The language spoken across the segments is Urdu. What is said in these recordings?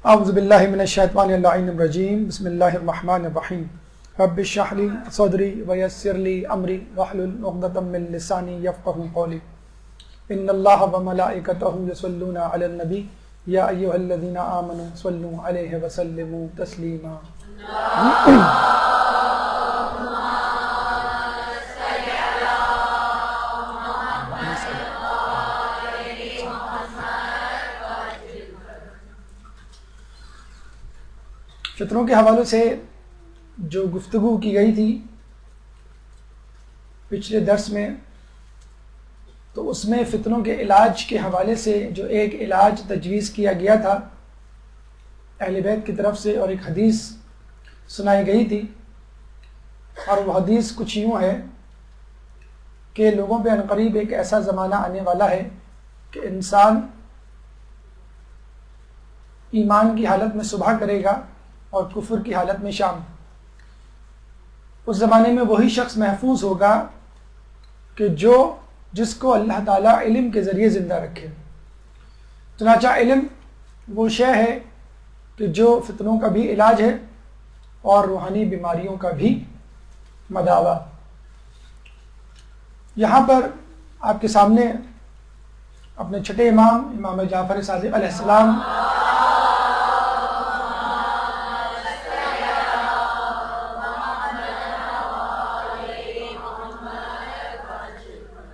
اعوذ باللہ من الشیطان اللعین الرجیم بسم اللہ الرحمن الرحیم رب اشرح لی صدری ویسر لی امری واحلل عقدۃ من لسانی یفقهوا قولی ان اللہ وملائکتہ یصلون علی النبی یا ایھا الذین آمنوا صلوا علیہ وسلموا تسلیما۔ فطروں کے حوالے سے جو گفتگو کی گئی تھی پچھلے درس میں، تو اس میں فطروں کے علاج کے حوالے سے جو ایک علاج تجویز کیا گیا تھا اہل بیت کی طرف سے، اور ایک حدیث سنائی گئی تھی، اور وہ حدیث کچھ یوں ہے کہ لوگوں پہ عنقریب ایک ایسا زمانہ آنے والا ہے کہ انسان ایمان کی حالت میں صبح کرے گا اور کفر کی حالت میں شام۔ اس زمانے میں وہی شخص محفوظ ہوگا کہ جس کو اللہ تعالیٰ علم کے ذریعے زندہ رکھے۔ چنانچہ علم وہ شے ہے کہ جو فتنوں کا بھی علاج ہے اور روحانی بیماریوں کا بھی مداوا۔ یہاں پر آپ کے سامنے اپنے چھٹے امام جعفر صادق علیہ السلام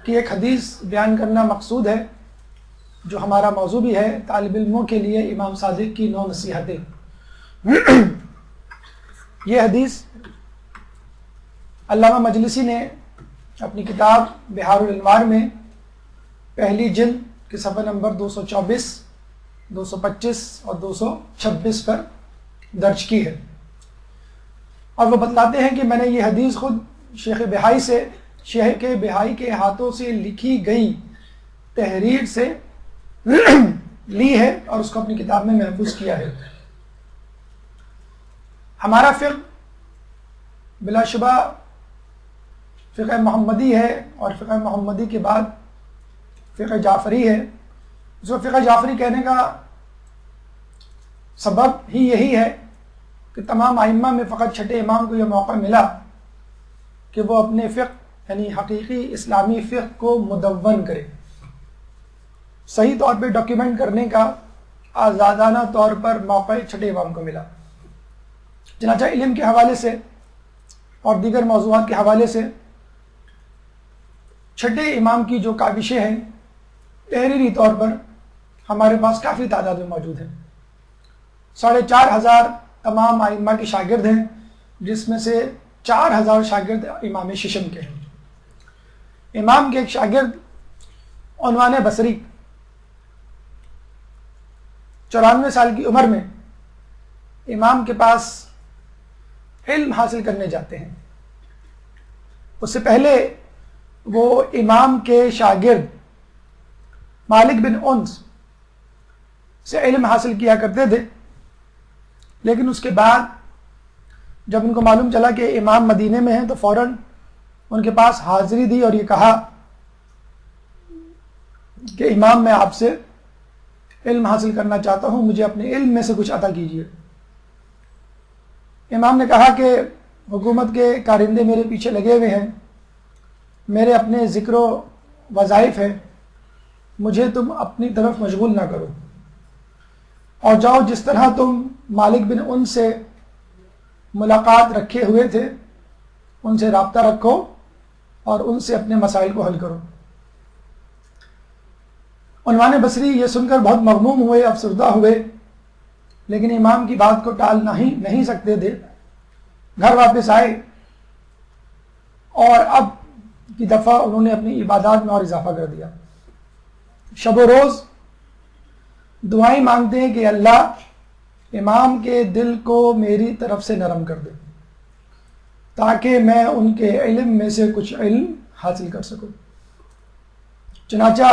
کی ایک حدیث بیان کرنا مقصود ہے، جو ہمارا موضوع بھی ہے، طالب علموں کے لیے امام صادق کی 9 نصیحتیں۔ یہ حدیث علامہ مجلسی نے اپنی کتاب بحار الانوار میں پہلی جلد کے صفحہ نمبر 224، 225 اور 226 پر درج کی ہے، اور وہ بتلاتے ہیں کہ میں نے یہ حدیث خود شیخ بہائی کے ہاتھوں سے لکھی گئی تحریر سے لی ہے اور اس کو اپنی کتاب میں محفوظ کیا ہے۔ ہمارا فقہ بلا شبہ فقہ محمدی ہے، اور فقہ محمدی کے بعد فقہ جعفری ہے۔ جو فقہ جعفری کہنے کا سبب ہی یہی ہے کہ تمام ائمہ میں فقط چھٹے امام کو یہ موقع ملا کہ وہ اپنے فقہ یعنی حقیقی اسلامی فقہ کو مدون کرے، صحیح طور پہ ڈاکیومنٹ کرنے کا آزادانہ طور پر موقع چھٹے امام کو ملا۔ چنانچہ علم کے حوالے سے اور دیگر موضوعات کے حوالے سے چھٹے امام کی جو کاوشیں ہیں تحریری طور پر ہمارے پاس کافی تعداد میں موجود ہیں۔ 4,500 تمام ائمہ کے شاگرد ہیں، جس میں سے 4,000 شاگرد امام ششم کے ہیں۔ امام کے ایک شاگرد عنوان بصری 94 سال کی عمر میں امام کے پاس علم حاصل کرنے جاتے ہیں۔ اس سے پہلے وہ امام کے شاگرد مالک بن انس سے علم حاصل کیا کرتے تھے، لیکن اس کے بعد جب ان کو معلوم چلا کہ امام مدینے میں ہیں تو فوراً ان کے پاس حاضری دی اور یہ کہا کہ امام میں آپ سے علم حاصل کرنا چاہتا ہوں، مجھے اپنے علم میں سے کچھ عطا کیجیے۔ امام نے کہا کہ حکومت کے کارندے میرے پیچھے لگے ہوئے ہیں، میرے اپنے ذکر و وظائف ہیں، مجھے تم اپنی طرف مشغول نہ کرو، اور جاؤ جس طرح تم مالک بن ان سے ملاقات رکھے ہوئے تھے ان سے رابطہ رکھو اور ان سے اپنے مسائل کو حل کرو۔ عنوان بصری یہ سن کر بہت مغموم ہوئے، افسردہ ہوئے، لیکن امام کی بات کو ٹال نہیں سکتے تھے۔ گھر واپس آئے اور اب کی دفعہ انہوں نے اپنی عبادات میں اور اضافہ کر دیا۔ شب و روز دعائیں مانگتے ہیں کہ اللہ امام کے دل کو میری طرف سے نرم کر دے تاکہ میں ان کے علم میں سے کچھ علم حاصل کر سکوں۔ چنانچہ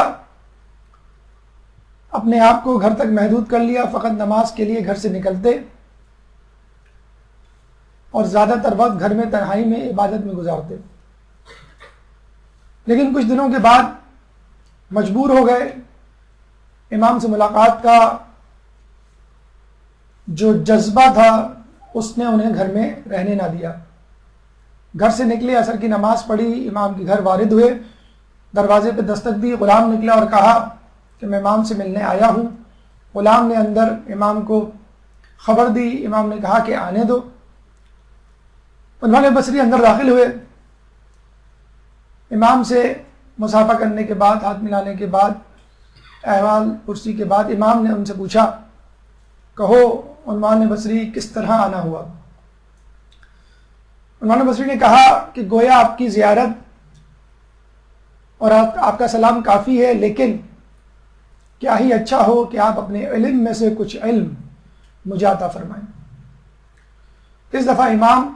اپنے آپ کو گھر تک محدود کر لیا، فقط نماز کے لیے گھر سے نکلتے اور زیادہ تر وقت گھر میں تنہائی میں عبادت میں گزارتے۔ لیکن کچھ دنوں کے بعد مجبور ہو گئے امام سے ملاقات کا جو جذبہ تھا اس نے انہیں گھر میں رہنے نہ دیا. گھر سے نکلے, عصر کی نماز پڑھی, امام کے گھر وارد ہوئے, دروازے پہ دستک دی, غلام نکلا اور کہا کہ میں امام سے ملنے آیا ہوں. غلام نے اندر امام کو خبر دی, امام نے کہا کہ آنے دو. عنوان بصری اندر داخل ہوئے, امام سے مصافحہ کرنے کے بعد, ہاتھ ملانے کے بعد, احوال پرسی کے بعد امام نے ان سے پوچھا, کہو عنوان بصری کس طرح آنا ہوا؟ عنوان بصری نے کہا کہ گویا آپ کی زیارت اور آپ کا سلام کافی ہے, لیکن کیا ہی اچھا ہو کہ آپ اپنے علم میں سے کچھ علم مجھے عطا فرمائیں. اس دفعہ امام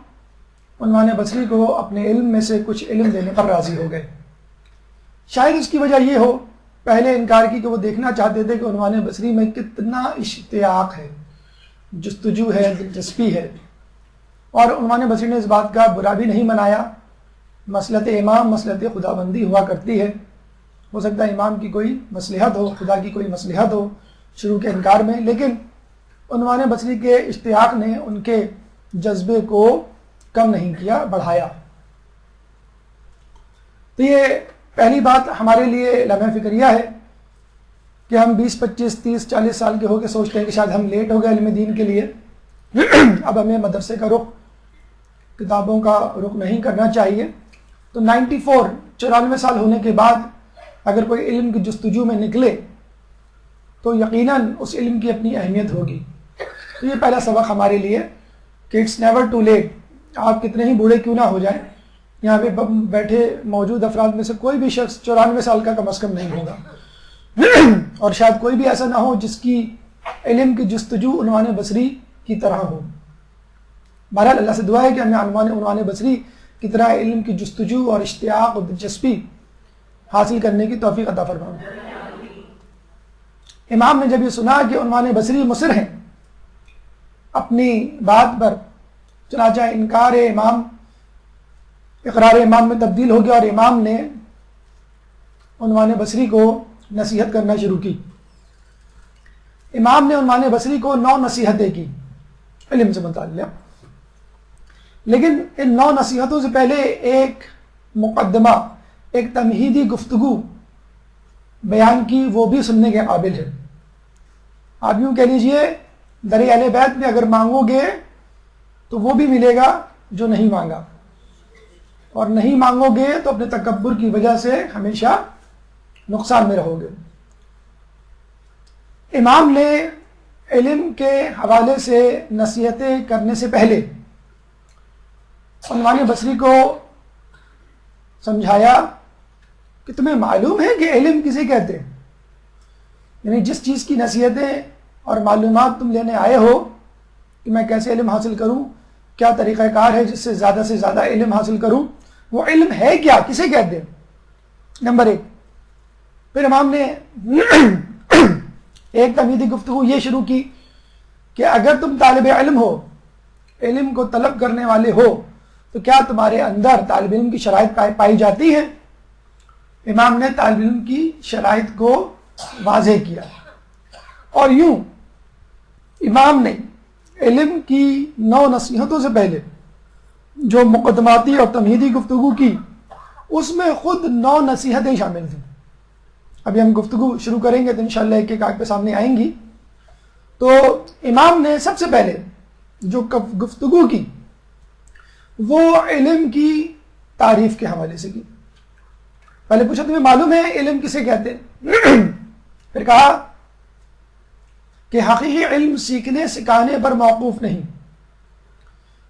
عنوان بصری کو اپنے علم میں سے کچھ علم دینے پر راضی ہو گئے. شاید اس کی وجہ یہ ہو, پہلے انکار کی کہ وہ دیکھنا چاہتے تھے کہ عنوان بصری میں کتنا اشتیاق ہے, جستجو ہے, دلچسپی ہے. اور عنوان بصری نے اس بات کا برا بھی نہیں منایا. مصلحت امام مصلحت خدا بندی ہوا کرتی ہے. ہو سکتا ہے امام کی کوئی مصلحت ہو, خدا کی کوئی مصلحت ہو شروع کے انکار میں, لیکن عنوان بصری کے اشتیاق نے ان کے جذبے کو کم نہیں کیا, بڑھایا. تو یہ پہلی بات ہمارے لیے لمحہ فکریہ ہے کہ ہم 20, 25, 30, 40 سال کے ہو کے سوچتے ہیں کہ شاید ہم لیٹ ہو گئے علم دین کے لیے, اب ہمیں مدرسے کا رخ, کتابوں کا رخ نہیں کرنا چاہیے. تو 94 سال ہونے کے بعد اگر کوئی علم کی جستجو میں نکلے تو یقیناً اس علم کی اپنی اہمیت ہوگی. تو یہ پہلا سبق ہمارے لیے کہ اٹس نیور ٹو لیٹ. آپ کتنے ہی بوڑھے کیوں نہ ہو جائیں, یہاں پہ بیٹھے موجود افراد میں سے کوئی بھی شخص 94 سال کا کم از کم نہیں ہوگا, اور شاید کوئی بھی ایسا نہ ہو جس کی علم کی جستجو عنوان بصری کی طرح ہو. بہرحال اللہ سے دعا ہے کہ ہمیں عنوان بصری کی طرح علم کی جستجو اور اشتیاق اور دلچسپی حاصل کرنے کی توفیق عطا فرمائے. امام نے جب یہ سنا کہ عنوان بصری مصر ہیں اپنی بات پر, چنانچہ انکار امام اقرار امام میں تبدیل ہو گیا اور امام نے عنوان بصری کو نصیحت کرنا شروع کی. امام نے عنوان بصری کو 9 نصیحتیں کی علم سے متعلق, لیکن ان 9 نصیحتوں سے پہلے ایک مقدمہ, ایک تمہیدی گفتگو بیان کی, وہ بھی سننے کے قابل ہے. آپ یوں کہہ لیجئے در اہل بیت میں اگر مانگو گے تو وہ بھی ملے گا جو نہیں مانگا, اور نہیں مانگو گے تو اپنے تکبر کی وجہ سے ہمیشہ نقصان میں رہو گے. امام نے علم کے حوالے سے نصیحتیں کرنے سے پہلے عنوان بصری کو سمجھایا کہ تمہیں معلوم ہے کہ علم کسے کہتے ہیں, یعنی جس چیز کی نصیحتیں اور معلومات تم لینے آئے ہو کہ میں کیسے علم حاصل کروں, کیا طریقہ کار ہے جس سے زیادہ علم حاصل کروں, وہ علم ہے کیا, کسے کہتے ہیں, نمبر 1. پھر امام نے ایک تمہیدی گفتگو یہ شروع کی کہ اگر تم طالب علم ہو, علم کو طلب کرنے والے ہو, تو کیا تمہارے اندر طالب علم کی شرائط پائی جاتی ہیں. امام نے طالب علم کی شرائط کو واضح کیا, اور یوں امام نے علم کی 9 نصیحتوں سے پہلے جو مقدماتی اور تمہیدی گفتگو کی, اس میں خود 9 نصیحتیں شامل تھیں. ابھی ہم گفتگو شروع کریں گے تو انشاءاللہ ایک ایک آنکھ پہ سامنے آئیں گی. تو امام نے سب سے پہلے جو گفتگو کی وہ علم کی تعریف کے حوالے سے کی. پہلے پوچھا تمہیں معلوم ہے علم کسے کہتے ہیں, پھر کہا کہ حقیقی علم سیکھنے سکھانے پر موقوف نہیں,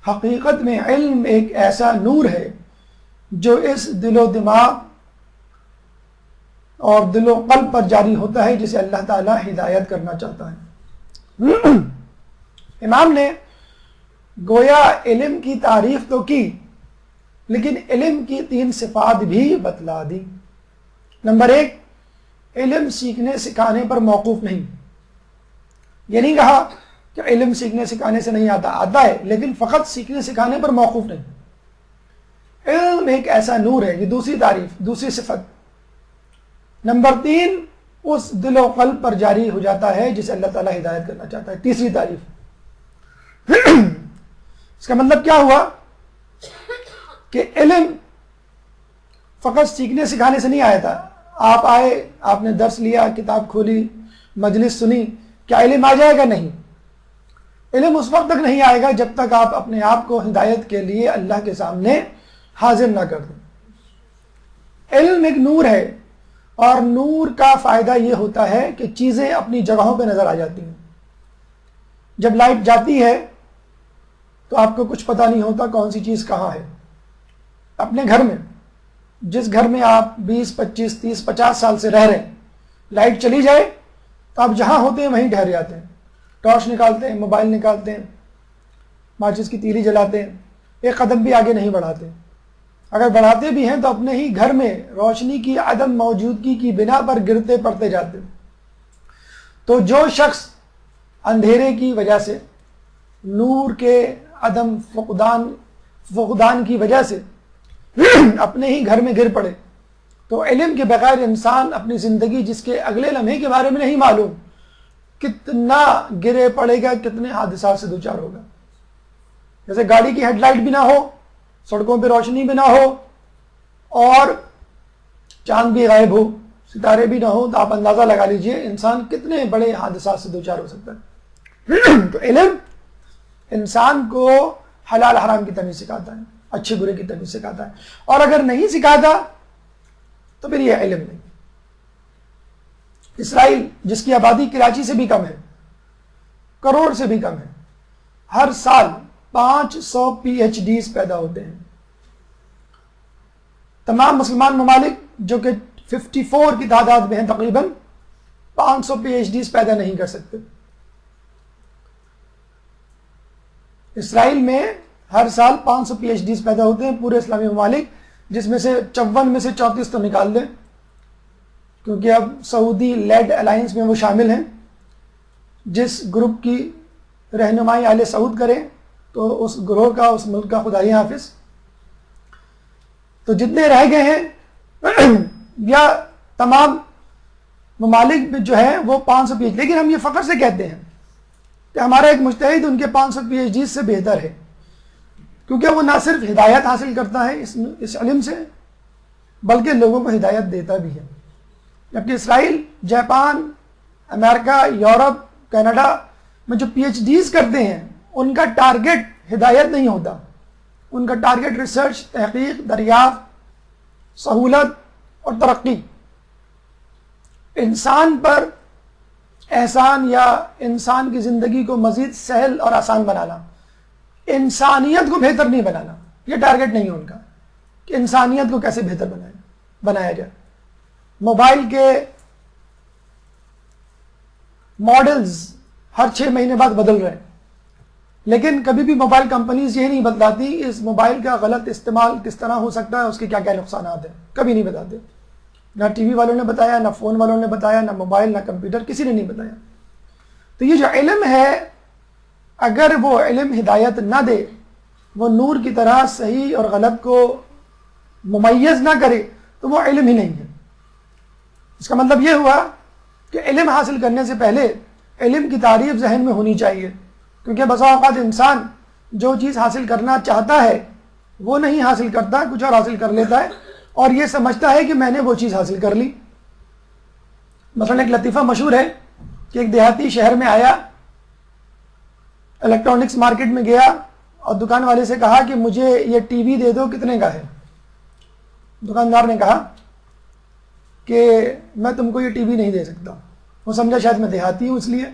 حقیقت میں علم ایک ایسا نور ہے جو اس دل و دماغ اور دل و قلب پر جاری ہوتا ہے جسے اللہ تعالی ہدایت کرنا چاہتا ہے. امام نے گویا علم کی تعریف تو کی, لیکن علم کی 3 صفات بھی بتلا دی. نمبر 1, علم سیکھنے سکھانے پر موقوف نہیں. یہ نہیں کہا کہ علم سیکھنے سکھانے سے نہیں آتا ہے, لیکن فقط سیکھنے سکھانے پر موقوف نہیں. علم ایک ایسا نور ہے, یہ دوسری تعریف, دوسری صفت. نمبر 3, اس دل و قلب پر جاری ہو جاتا ہے جسے اللہ تعالیٰ ہدایت کرنا چاہتا ہے, تیسری تعریف. اس کا مطلب کیا ہوا کہ علم فقط سیکھنے سکھانے سے نہیں آیا تھا. آپ آئے, آپ نے درس لیا, کتاب کھولی, مجلس سنی, کیا علم آ جائے گا؟ نہیں. علم اس وقت تک نہیں آئے گا جب تک آپ اپنے آپ کو ہدایت کے لیے اللہ کے سامنے حاضر نہ کر دیں. علم ایک نور ہے, اور نور کا فائدہ یہ ہوتا ہے کہ چیزیں اپنی جگہوں پہ نظر آ جاتی ہیں. جب لائٹ جاتی ہے تو آپ کو کچھ پتہ نہیں ہوتا کون سی چیز کہاں ہے. اپنے گھر میں, جس گھر میں آپ 20, 25, 30, 50 سال سے رہ رہے ہیں, لائٹ چلی جائے تو آپ جہاں ہوتے ہیں وہیں ٹھہر جاتے ہیں. ٹارچ نکالتے ہیں, موبائل نکالتے ہیں, ماچس کی تیلی جلاتے ہیں, ایک قدم بھی آگے نہیں بڑھاتے. اگر بڑھاتے بھی ہیں تو اپنے ہی گھر میں روشنی کی عدم موجودگی کی بنا پر گرتے پڑتے جاتے ہیں. تو جو شخص اندھیرے کی وجہ سے, نور کے عدم فقدان کی وجہ سے اپنے ہی گھر میں گر پڑے, تو علم کے بغیر انسان اپنی زندگی, جس کے اگلے لمحے کے بارے میں نہیں معلوم, کتنا گرے پڑے گا, کتنے حادثات سے دوچار ہوگا. جیسے گاڑی کی ہیڈ لائٹ بھی نہ ہو, سڑکوں پہ روشنی بھی نہ ہو, اور چاند بھی غائب ہو, ستارے بھی نہ ہو, تو آپ اندازہ لگا لیجئے انسان کتنے بڑے حادثات سے دوچار ہو سکتا ہے. تو علم انسان کو حلال حرام کی تمیز سکھاتا ہے, اچھے برے کی تمیز سکھاتا ہے. اور اگر نہیں سکھاتا تو پھر یہ علم نہیں. اسرائیل, جس کی آبادی کراچی سے بھی کم ہے, کروڑ سے بھی کم ہے, ہر سال 500 PhDs پیدا ہوتے ہیں. تمام مسلمان ممالک جو کہ 54 کی تعداد میں ہیں تقریباً, 500 PhDs پیدا نہیں کر سکتے. اسرائیل میں ہر سال 500 PhDs پیدا ہوتے ہیں, پورے اسلامی ممالک, جس میں سے 54 میں سے 34 تو نکال دیں, کیونکہ اب سعودی لیڈ الائنس میں وہ شامل ہیں. جس گروپ کی رہنمائی آل سعود کرے تو اس گروہ کا, اس ملک کا خدا ہی حافظ. تو جتنے رہ گئے ہیں یا تمام ممالک میں جو ہے وہ 500 PhD, لیکن ہم یہ فخر سے کہتے ہیں کہ ہمارا ایک مجتہد ان کے 500 PhD سے بہتر ہے, کیونکہ وہ نہ صرف ہدایت حاصل کرتا ہے اس علم سے, بلکہ لوگوں کو ہدایت دیتا بھی ہے. جبکہ اسرائیل, جاپان, امریکہ, یورپ, کینیڈا میں جو PhDs کرتے ہیں, ان کا ٹارگٹ ہدایت نہیں ہوتا, ان کا ٹارگٹ ریسرچ, تحقیق, دریافت, سہولت اور ترقی, انسان پر احسان یا انسان کی زندگی کو مزید سہل اور آسان بنانا, انسانیت کو بہتر نہیں بنانا. یہ ٹارگٹ نہیں ہے ان کا کہ انسانیت کو کیسے بہتر بنایا جائے. موبائل کے ماڈلز ہر 6 مہینے بعد بدل رہے ہیں, لیکن کبھی بھی موبائل کمپنیز یہ نہیں بتلاتی اس موبائل کا غلط استعمال کس طرح ہو سکتا ہے, اس کے کیا کیا نقصانات ہیں, کبھی نہیں بتاتے. نہ ٹی وی والوں نے بتایا, نہ فون والوں نے بتایا, نہ موبائل, نہ کمپیوٹر, کسی نے نہیں بتایا. تو یہ جو علم ہے, اگر وہ علم ہدایت نہ دے, وہ نور کی طرح صحیح اور غلط کو ممیز نہ کرے, تو وہ علم ہی نہیں ہے. اس کا مطلب یہ ہوا کہ علم حاصل کرنے سے پہلے علم کی تعریف ذہن میں ہونی چاہیے, کیونکہ بسا اوقات انسان جو چیز حاصل کرنا چاہتا ہے وہ نہیں حاصل کرتا, کچھ اور حاصل کر لیتا ہے, اور یہ سمجھتا ہے کہ میں نے وہ چیز حاصل کر لی. مثلا ایک لطیفہ مشہور ہے کہ ایک دیہاتی شہر میں آیا, الیکٹرانکس مارکیٹ میں گیا اور دکان والے سے کہا کہ مجھے یہ ٹی وی دے دو, کتنے کا ہے؟ دکاندار نے کہا کہ میں تم کو یہ ٹی وی نہیں دے سکتا. وہ سمجھا شاید میں دیہاتی ہوں, اس لیے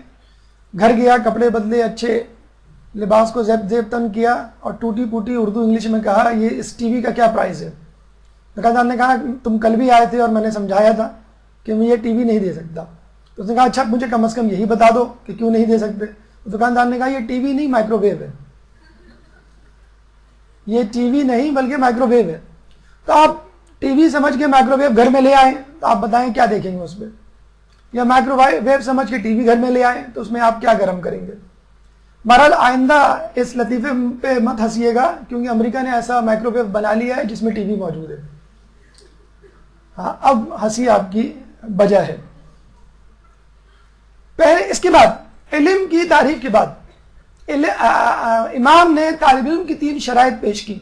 گھر گیا, کپڑے بدلے, اچھے لباس کو زیب تن کیا, اور ٹوٹی پوٹی اردو انگلش میں کہا یہ اس ٹی وی کا کیا پرائز ہے. دکاندار نے کہا تم کل بھی آئے تھے اور میں نے سمجھایا تھا کہ میں یہ ٹی وی نہیں دے سکتا. تو اس نے کہا اچھا مجھے کم از کم یہی بتا دو کہ کیوں نہیں دے سکتے. دکاندار نے کہا یہ ٹی وی نہیں مائکرو ویو ہے, یہ ٹی وی نہیں بلکہ مائکرو ویو ہے. تو آپ ٹی وی سمجھ کے مائکرو ویو گھر میں لے آئیں تو آپ بتائیں کیا دیکھیں گے اس پہ, یا مائکرو ویو سمجھ کے ٹی وی گھر میں لے آئیں تو اس میں آپ کیا گرم کریں گے. بہرحال آئندہ اس لطیفے پہ مت ہنسیے گا, کیونکہ امریکہ نے ایسا مائکرو ویو بنا لیا ہے جس میں ٹی وی موجود ہے. ہاں, اب ہنسی آپ کی وجہ ہے. پہلے اس کے بعد علم کی تعریف کے بعد امام نے طالب علم کی 3 شرائط پیش کی.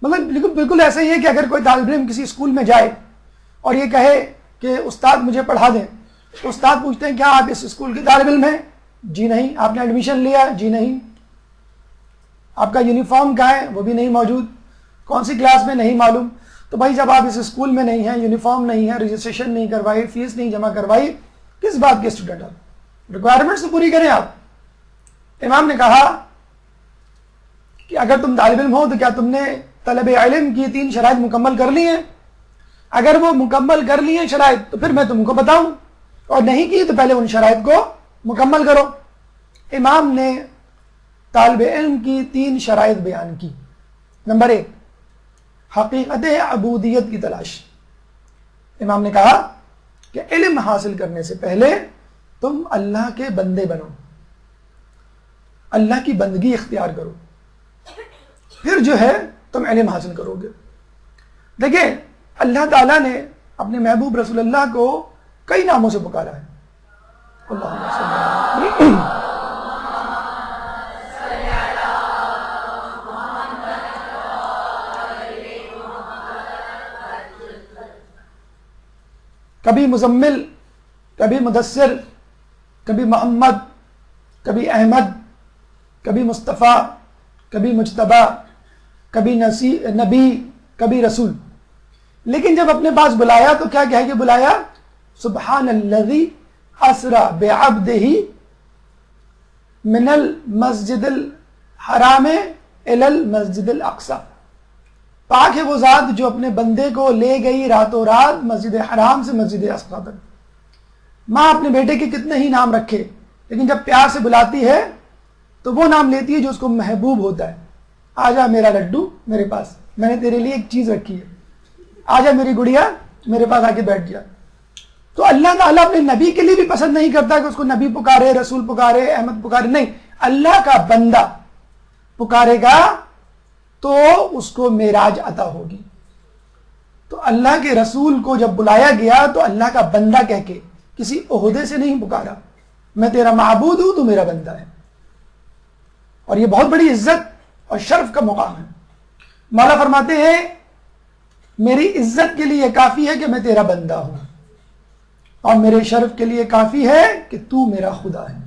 مطلب بالکل ایسا ہی ہے کہ اگر کوئی طالب علم کسی اسکول میں جائے اور یہ کہے کہ استاد مجھے پڑھا دیں، تو استاد پوچھتے ہیں کیا آپ اس اسکول کے طالب علم ہیں؟ جی نہیں. آپ نے ایڈمیشن لیا؟ جی نہیں. آپ کا یونیفارم کہاں ہے؟ وہ بھی نہیں موجود. کون سی کلاس میں؟ نہیں معلوم. تو بھائی جب آپ اس اسکول میں نہیں ہیں، یونیفارم نہیں ہے، رجسٹریشن نہیں کروائی، فیس نہیں جمع کروائی، کس بات کے اسٹوڈنٹ آپ؟ ریکوائرمنٹس تو پوری کریں آپ. امام نے کہا کہ اگر تم طالب علم ہو تو کیا تم نے طلب علم کی 3 شرائط مکمل کر لی ہیں؟ اگر وہ مکمل کر لی ہیں شرائط تو پھر میں تم کو بتاؤں، اور نہیں کی تو پہلے ان شرائط کو مکمل کرو. امام نے طالب علم کی 3 شرائط بیان کی. نمبر 1، حقیقت عبودیت کی تلاش. امام نے کہا کہ علم حاصل کرنے سے پہلے تم اللہ کے بندے بنو، اللہ کی بندگی اختیار کرو، پھر جو ہے تم علم حاصل کرو گے. دیکھیں اللہ تعالیٰ نے اپنے محبوب رسول اللہ کو کئی ناموں سے پکارا ہے. اللہم صلی اللہ کبھی مزمل، کبھی مدثر، کبھی محمد، کبھی احمد، کبھی مصطفیٰ، کبھی مجتبی، کبھی نبی، کبھی رسول. لیکن جب اپنے پاس بلایا تو کیا کہہ کے بلایا؟ سبحان الذی اسری بعبدہ من المسجد الحرام الی المسجد الاقصی. پاک ہے وہ ذات جو اپنے بندے کو لے گئی راتوں رات مسجد حرام سے مسجد اقصی تک. ماں اپنے بیٹے کے کتنے ہی نام رکھے، لیکن جب پیار سے بلاتی ہے تو وہ نام لیتی ہے جو اس کو محبوب ہوتا ہے. آجا میرا لڈو میرے پاس، میں نے تیرے لیے ایک چیز رکھی ہے. آجا میری گڑیا میرے پاس آ کے بیٹھ جا. تو اللہ تعالیٰ اپنے نبی کے لیے بھی پسند نہیں کرتا کہ اس کو نبی پکارے، رسول پکارے، احمد پکارے. نہیں، اللہ کا بندہ پکارے گا تو اس کو معراج عطا ہوگی. تو اللہ کے رسول کو جب بلایا گیا تو اللہ کا بندہ کہہ کے، کسی عہدے سے نہیں پکارا. میں تیرا معبود ہوں، تو میرا بندہ ہے. اور یہ بہت بڑی عزت اور شرف کا مقام ہے. مولا فرماتے ہیں میری عزت کے لیے کافی ہے کہ میں تیرا بندہ ہوں، اور میرے شرف کے لیے کافی ہے کہ تو میرا خدا ہے.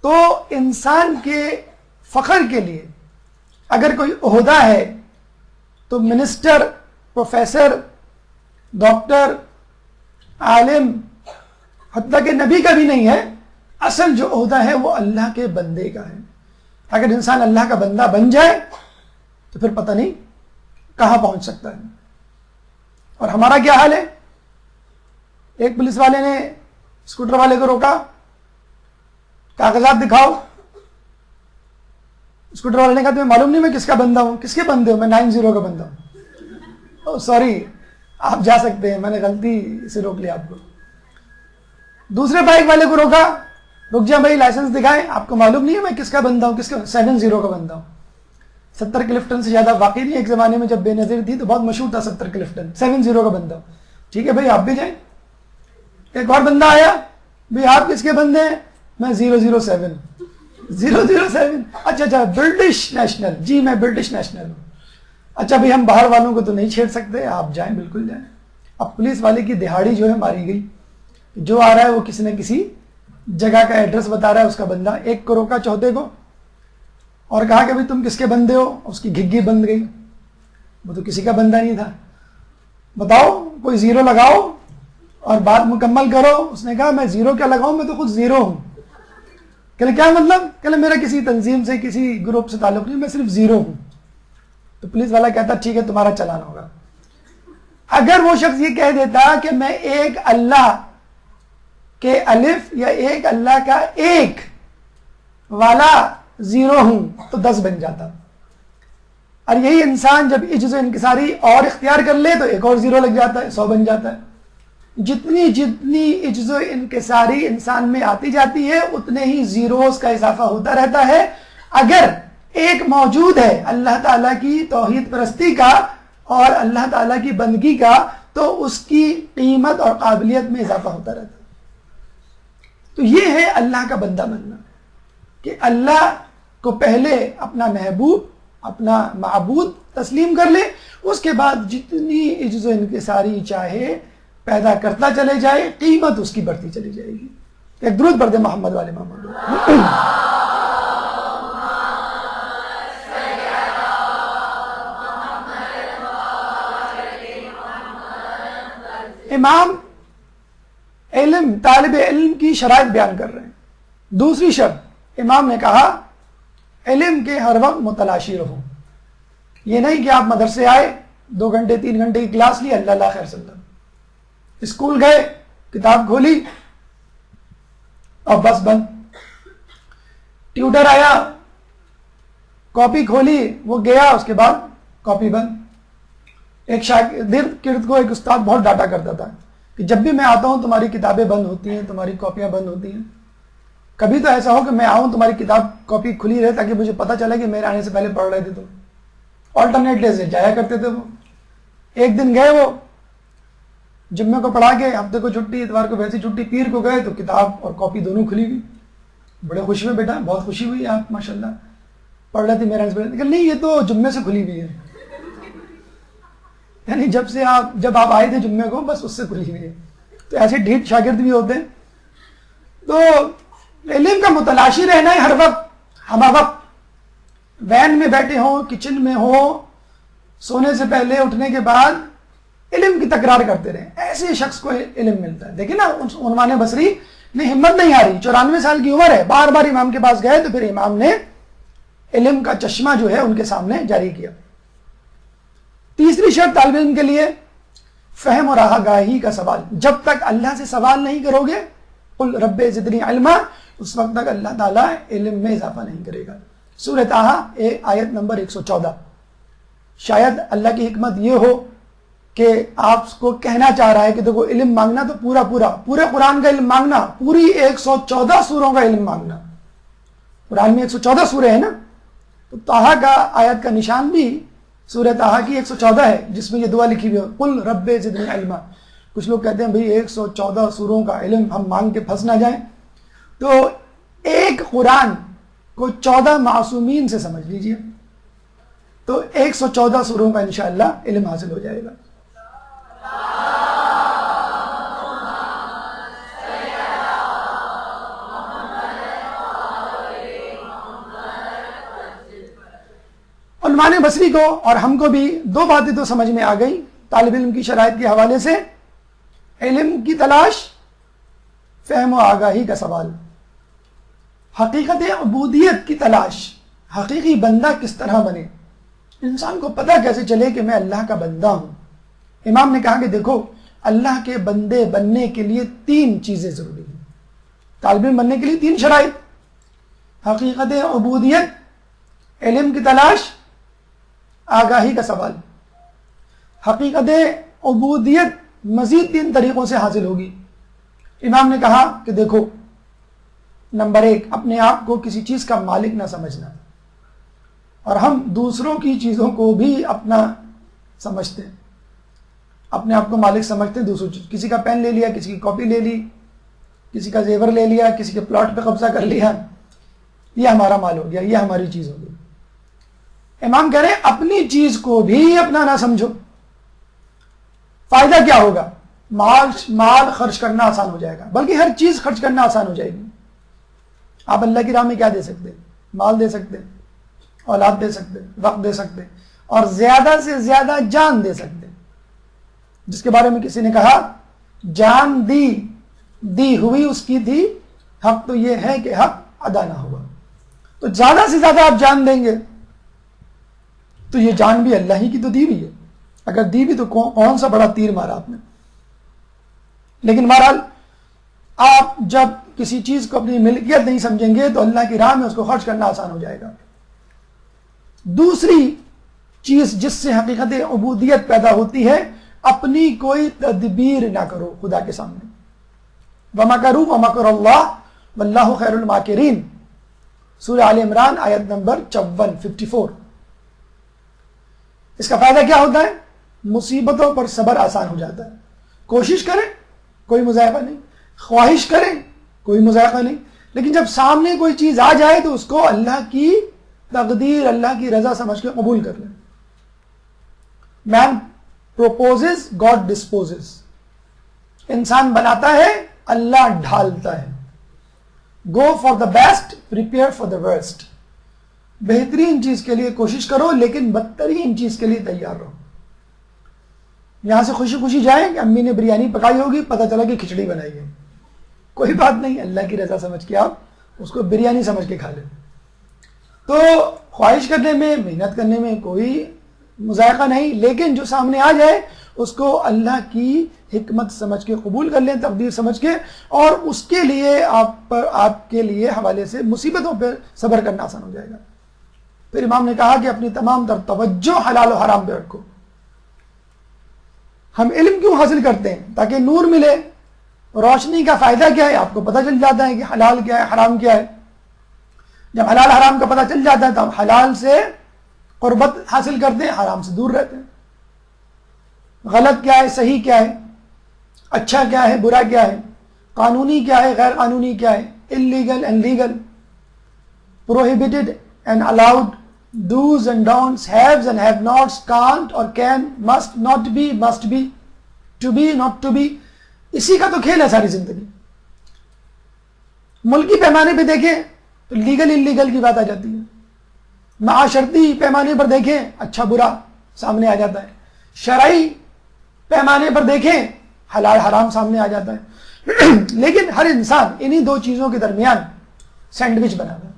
تو انسان کے فخر کے لیے اگر کوئی عہدہ ہے تو منسٹر، پروفیسر، ڈاکٹر، عالم، حتیٰ کہ نبی کا بھی نہیں ہے. اصل جو عہدہ ہے وہ اللہ کے بندے کا ہے. اگر انسان اللہ کا بندہ بن جائے تو پھر پتہ نہیں کہاں پہنچ سکتا ہے. اور ہمارا کیا حال ہے؟ ایک پولیس والے نے اسکوٹر والے کو روکا، کاغذات دکھاؤ. اسکوٹر والے نے کہا تمہیں معلوم نہیں میں کس کا بندہ ہوں؟ کس کے بندے ہو؟ میں 90 کا بندہ ہوں. سوری آپ جا سکتے ہیں، میں نے غلطی سے روک لیا آپ کو. دوسرے بائک والے کو روکا، رک جا بھائی لائسنس دکھائیں. آپ کو معلوم نہیں ہے میں کس کا بندہ ہوں؟ کس کا؟ 70 کا بندہ ہوں. 70 کلفٹن سے زیادہ واقعی نہیں. ایک زمانے میں جب بے نظیر تھی تو بہت مشہور تھا 70 کلفٹن. 70 کا بندہ ہوں. ٹھیک ہے بھائی آپ بھی جائیں. ایک اور بندہ آیا، بھائی آپ کس کے بندے ہیں؟ میں 007. 007 اچھا برٹش نیشنل. جی میں برٹش نیشنل ہوں. اچھا بھائی ہم باہر والوں کو تو نہیں چھیڑ سکتے، آپ جائیں بالکل جائیں. اب پولیس والے کی دہاڑی جو ہے ماری گئی. جو آ رہا ہے وہ کسی نہ کسی جگہ کا ایڈریس بتا رہا ہے اس کا بندہ. ایک کو روکا چوتھے کو اور کہا کہ بھائی تم کس کے بندے ہو؟ اس کی گھگی بند گئی، وہ تو کسی کا بندہ نہیں تھا. بتاؤ کوئی 0 لگاؤ اور بات مکمل کرو. اس نے کہا میں 0 کیا لگاؤں، میں تو خود 0 ہوں. کہ کیا مطلب؟ کہ میرا کسی تنظیم سے کسی گروپ سے تعلق نہیں، میں صرف 0 ہوں. تو پولیس والا کہتا ٹھیک ہے تمہارا چلان ہوگا. اگر وہ شخص یہ کہہ دیتا کہ میں ایک اللہ کے الف یا ایک اللہ کا ایک والا 0 ہوں تو 10 بن جاتا. اور یہی انسان جب عجز و انکساری اور اختیار کر لے تو ایک اور 0 لگ جاتا ہے، 100 بن جاتا ہے. جتنی عجز و انکساری انسان میں آتی جاتی ہے اتنے ہی زیروز کا اضافہ ہوتا رہتا ہے. اگر ایک موجود ہے اللہ تعالیٰ کی توحید پرستی کا اور اللہ تعالیٰ کی بندگی کا تو اس کی قیمت اور قابلیت میں اضافہ ہوتا رہتا ہے. تو یہ ہے اللہ کا بندہ بننا. کہ اللہ کو پہلے اپنا محبوب، اپنا معبود تسلیم کر لے، اس کے بعد جتنی عجز و انکساری چاہے پیدا کرتا چلے جائے، قیمت اس کی بڑھتی چلی جائے گی. ایک درود پڑھ دے محمد والے محمد. امام علم، طالب علم کی شرائط بیان کر رہے ہیں. دوسری شرط امام نے کہا علم کے ہر وقت متلاشی رہو. یہ نہیں کہ آپ مدرسے آئے 2 گھنٹے 3 گھنٹے کی کلاس لی، اللہ اللہ خیر سلم، اسکول گئے کتاب کھولی اور بس بند. ٹیوٹر آیا کاپی کھولی وہ گیا، اس کے بعد کاپی بند. ایک شاگرد کو ایک استاد بہت ڈانٹا کرتا تھا کہ جب بھی میں آتا ہوں تمہاری کتابیں بند ہوتی ہیں، تمہاری کاپیاں بند ہوتی ہیں. کبھی تو ایسا ہو کہ میں آؤں تمہاری کتاب کاپی کھلی رہے تاکہ مجھے پتہ چلے کہ میرے آنے سے پہلے پڑھ رہے تھے تم. آلٹرنیٹ ڈے سے جایا کرتے تھے وہ. ایک دن گئے وہ جمعے کو پڑھا کے، ہفتے کو چھٹی، اتوار کو ویسی چھٹی، پیر کو گئے تو کتاب اور کاپی دونوں کھلی ہوئی. بڑے خوشی ہوئے، بیٹا بہت خوشی ہوئی آپ ماشاءاللہ پڑھ رہے تھے میرے آنے سے پہلے. نہیں یہ تو جمعے سے کھلی ہوئی ہے، یعنی جب آپ آئے تھے جمعے کو بس اس سے کھلی ہوئی ہے. تو ایسے ڈھیٹ شاگرد بھی ہوتے ہیں. تو علم کا متلاشی رہنا ہے ہر وقت، ہمہ وقت. وین میں بیٹھے ہوں، کچن میں ہو، سونے سے پہلے اٹھنے کے بعد علم کی تکرار کرتے رہیں. ایسے شخص کو علم ملتا ہے. دیکھیں نا عنوان بصری نے ہمت نہیں آ رہی، 94 سال کی عمر ہے، بار بار امام کے پاس گئے تو پھر امام نے علم کا چشمہ جو ہے ان کے سامنے جاری کیا. تیسری شرط طالب علم کے لیے فہم اور آگاہی کا سوال. جب تک اللہ سے سوال نہیں کرو گے قل رب زدنی علما، اس وقت تک اللہ تعالیٰ علم میں اضافہ نہیں کرے گا. سورہ طٰہٰ آیت نمبر 114. شاید اللہ کی حکمت یہ ہو کہ آپ کو کہنا چاہ رہا ہے کہ دیکھو علم مانگنا تو پورے قرآن کا علم مانگنا، پوری 114 سوروں کا علم مانگنا. قرآن میں 114 سورے ہیں نا، تو طٰہٰ کا آیت کا نشان بھی سورہ طٰہٰ کی 114 ہے جس میں یہ دعا لکھی ہوئی ہے قل رب زدنی علما. کچھ لوگ کہتے ہیں بھئی 114 سوروں کا علم ہم مانگ کے پھنس نہ جائیں. تو ایک قرآن کو 14 معصومین سے سمجھ لیجئے تو 114 سوروں کا انشاءاللہ علم حاصل ہو جائے گا. عنوان بصری کو اور ہم کو بھی 2 باتیں تو سمجھ میں آ گئی طالب علم کی شرائط کے حوالے سے. علم کی تلاش، فہم و آگاہی کا سوال، حقیقت عبودیت کی تلاش، حقیقی بندہ کس طرح بنے، انسان کو پتہ کیسے چلے کہ میں اللہ کا بندہ ہوں. امام نے کہا کہ دیکھو اللہ کے بندے بننے کے لیے 3 چیزیں ضروری ہیں. طالب علم بننے کے لیے 3 شرائط: حقیقت عبودیت، علم کی تلاش، آگاہی کا سوال. حقیقت عبودیت مزید 3 طریقوں سے حاصل ہوگی. امام نے کہا کہ دیکھو نمبر 1، اپنے آپ کو کسی چیز کا مالک نہ سمجھنا. اور ہم دوسروں کی چیزوں کو بھی اپنا سمجھتے ہیں، اپنے آپ کو مالک سمجھتے ہیں دوسروں چیز. کسی کا پین لے لیا، کسی کی کاپی لے لی، کسی کا زیور لے لیا، کسی کے پلاٹ پہ قبضہ کر لیا، یہ ہمارا مال ہو گیا، یہ ہماری چیز ہو گئی. امام کہہ رہے ہیں اپنی چیز کو بھی اپنا نہ سمجھو. فائدہ کیا ہوگا؟ مال خرچ کرنا آسان ہو جائے گا، بلکہ ہر چیز خرچ کرنا آسان ہو جائے گی. آپ اللہ کی راہ میں کیا دے سکتے ہیں؟ مال دے سکتے ہیں، اولاد دے سکتے ہیں، وقت دے سکتے ہیں، اور زیادہ سے زیادہ جان دے سکتے ہیں. جس کے بارے میں کسی نے کہا جان دی ہوئی اس کی تھی، حق تو یہ ہے کہ حق ادا نہ ہوا. تو زیادہ سے زیادہ آپ جان دیں گے تو یہ جان بھی اللہ ہی کی تو دی بھی ہے. اگر دی بھی تو کون سا بڑا تیر مارا آپ نے. لیکن بہرحال آپ جب کسی چیز کو اپنی ملکیت نہیں سمجھیں گے تو اللہ کی راہ میں اس کو خرچ کرنا آسان ہو جائے گا. دوسری چیز جس سے حقیقت عبودیت پیدا ہوتی ہے، اپنی کوئی تدبیر نہ کرو خدا کے سامنے. وَمَكَرُوا وَمَكَرَ اللَّهُ وَاللَّهُ خَيْرُ الْمَاكِرِينَ، سورہ آل عمران آیت نمبر 54. اس کا فائدہ کیا ہوتا ہے؟ مصیبتوں پر صبر آسان ہو جاتا ہے. کوشش کریں کوئی مذائقہ نہیں، خواہش کریں کوئی مذائقہ نہیں، لیکن جب سامنے کوئی چیز آ جائے تو اس کو اللہ کی تقدیر، اللہ کی رضا سمجھ کے قبول کر لیں. مین پروپوزز، گاڈ ڈسپوزز. انسان بناتا ہے، اللہ ڈھالتا ہے. Go for the best, prepare for the worst. بہترین چیز کے لیے کوشش کرو لیکن بدترین چیز کے لیے تیار رہو. یہاں سے خوشی خوشی جائیں کہ امی نے بریانی پکائی ہوگی، پتہ چلا کہ کھچڑی بنائی ہے، کوئی بات نہیں، اللہ کی رضا سمجھ کے آپ اس کو بریانی سمجھ کے کھا لیں. تو خواہش کرنے میں، محنت کرنے میں کوئی مذائقہ نہیں، لیکن جو سامنے آ جائے اس کو اللہ کی حکمت سمجھ کے قبول کر لیں، تقدیر سمجھ کے، اور اس کے لیے آپ کے لیے حوالے سے مصیبتوں پہ صبر کرنا آسان ہو جائے گا. پھر امام نے کہا کہ اپنی تمام تر توجہ حلال و حرام پہ رکھو. ہم علم کیوں حاصل کرتے ہیں؟ تاکہ نور ملے. روشنی کا فائدہ کیا ہے؟ آپ کو پتہ چل جاتا ہے کہ حلال کیا ہے، حرام کیا ہے. جب حلال حرام کا پتہ چل جاتا ہے تو ہم حلال سے قربت حاصل کرتے ہیں، حرام سے دور رہتے ہیں. غلط کیا ہے، صحیح کیا ہے، اچھا کیا ہے، برا کیا ہے، قانونی کیا ہے، غیر قانونی کیا ہے، illegal and legal, prohibited and allowed, do's and don'ts, haves and have nots, can't or can, must not be, must be, to be not to be. اسی کا تو کھیل ہے ساری زندگی. ملکی پیمانے پہ دیکھیں تو لیگل انلیگل کی بات آ جاتی ہے. معاشرتی پیمانے پر دیکھیں اچھا برا سامنے آ جاتا ہے. شرعی پیمانے پر دیکھیں حلال حرام سامنے آ جاتا ہے. لیکن ہر انسان انہی دو چیزوں کے درمیان سینڈوچ بناتا ہے.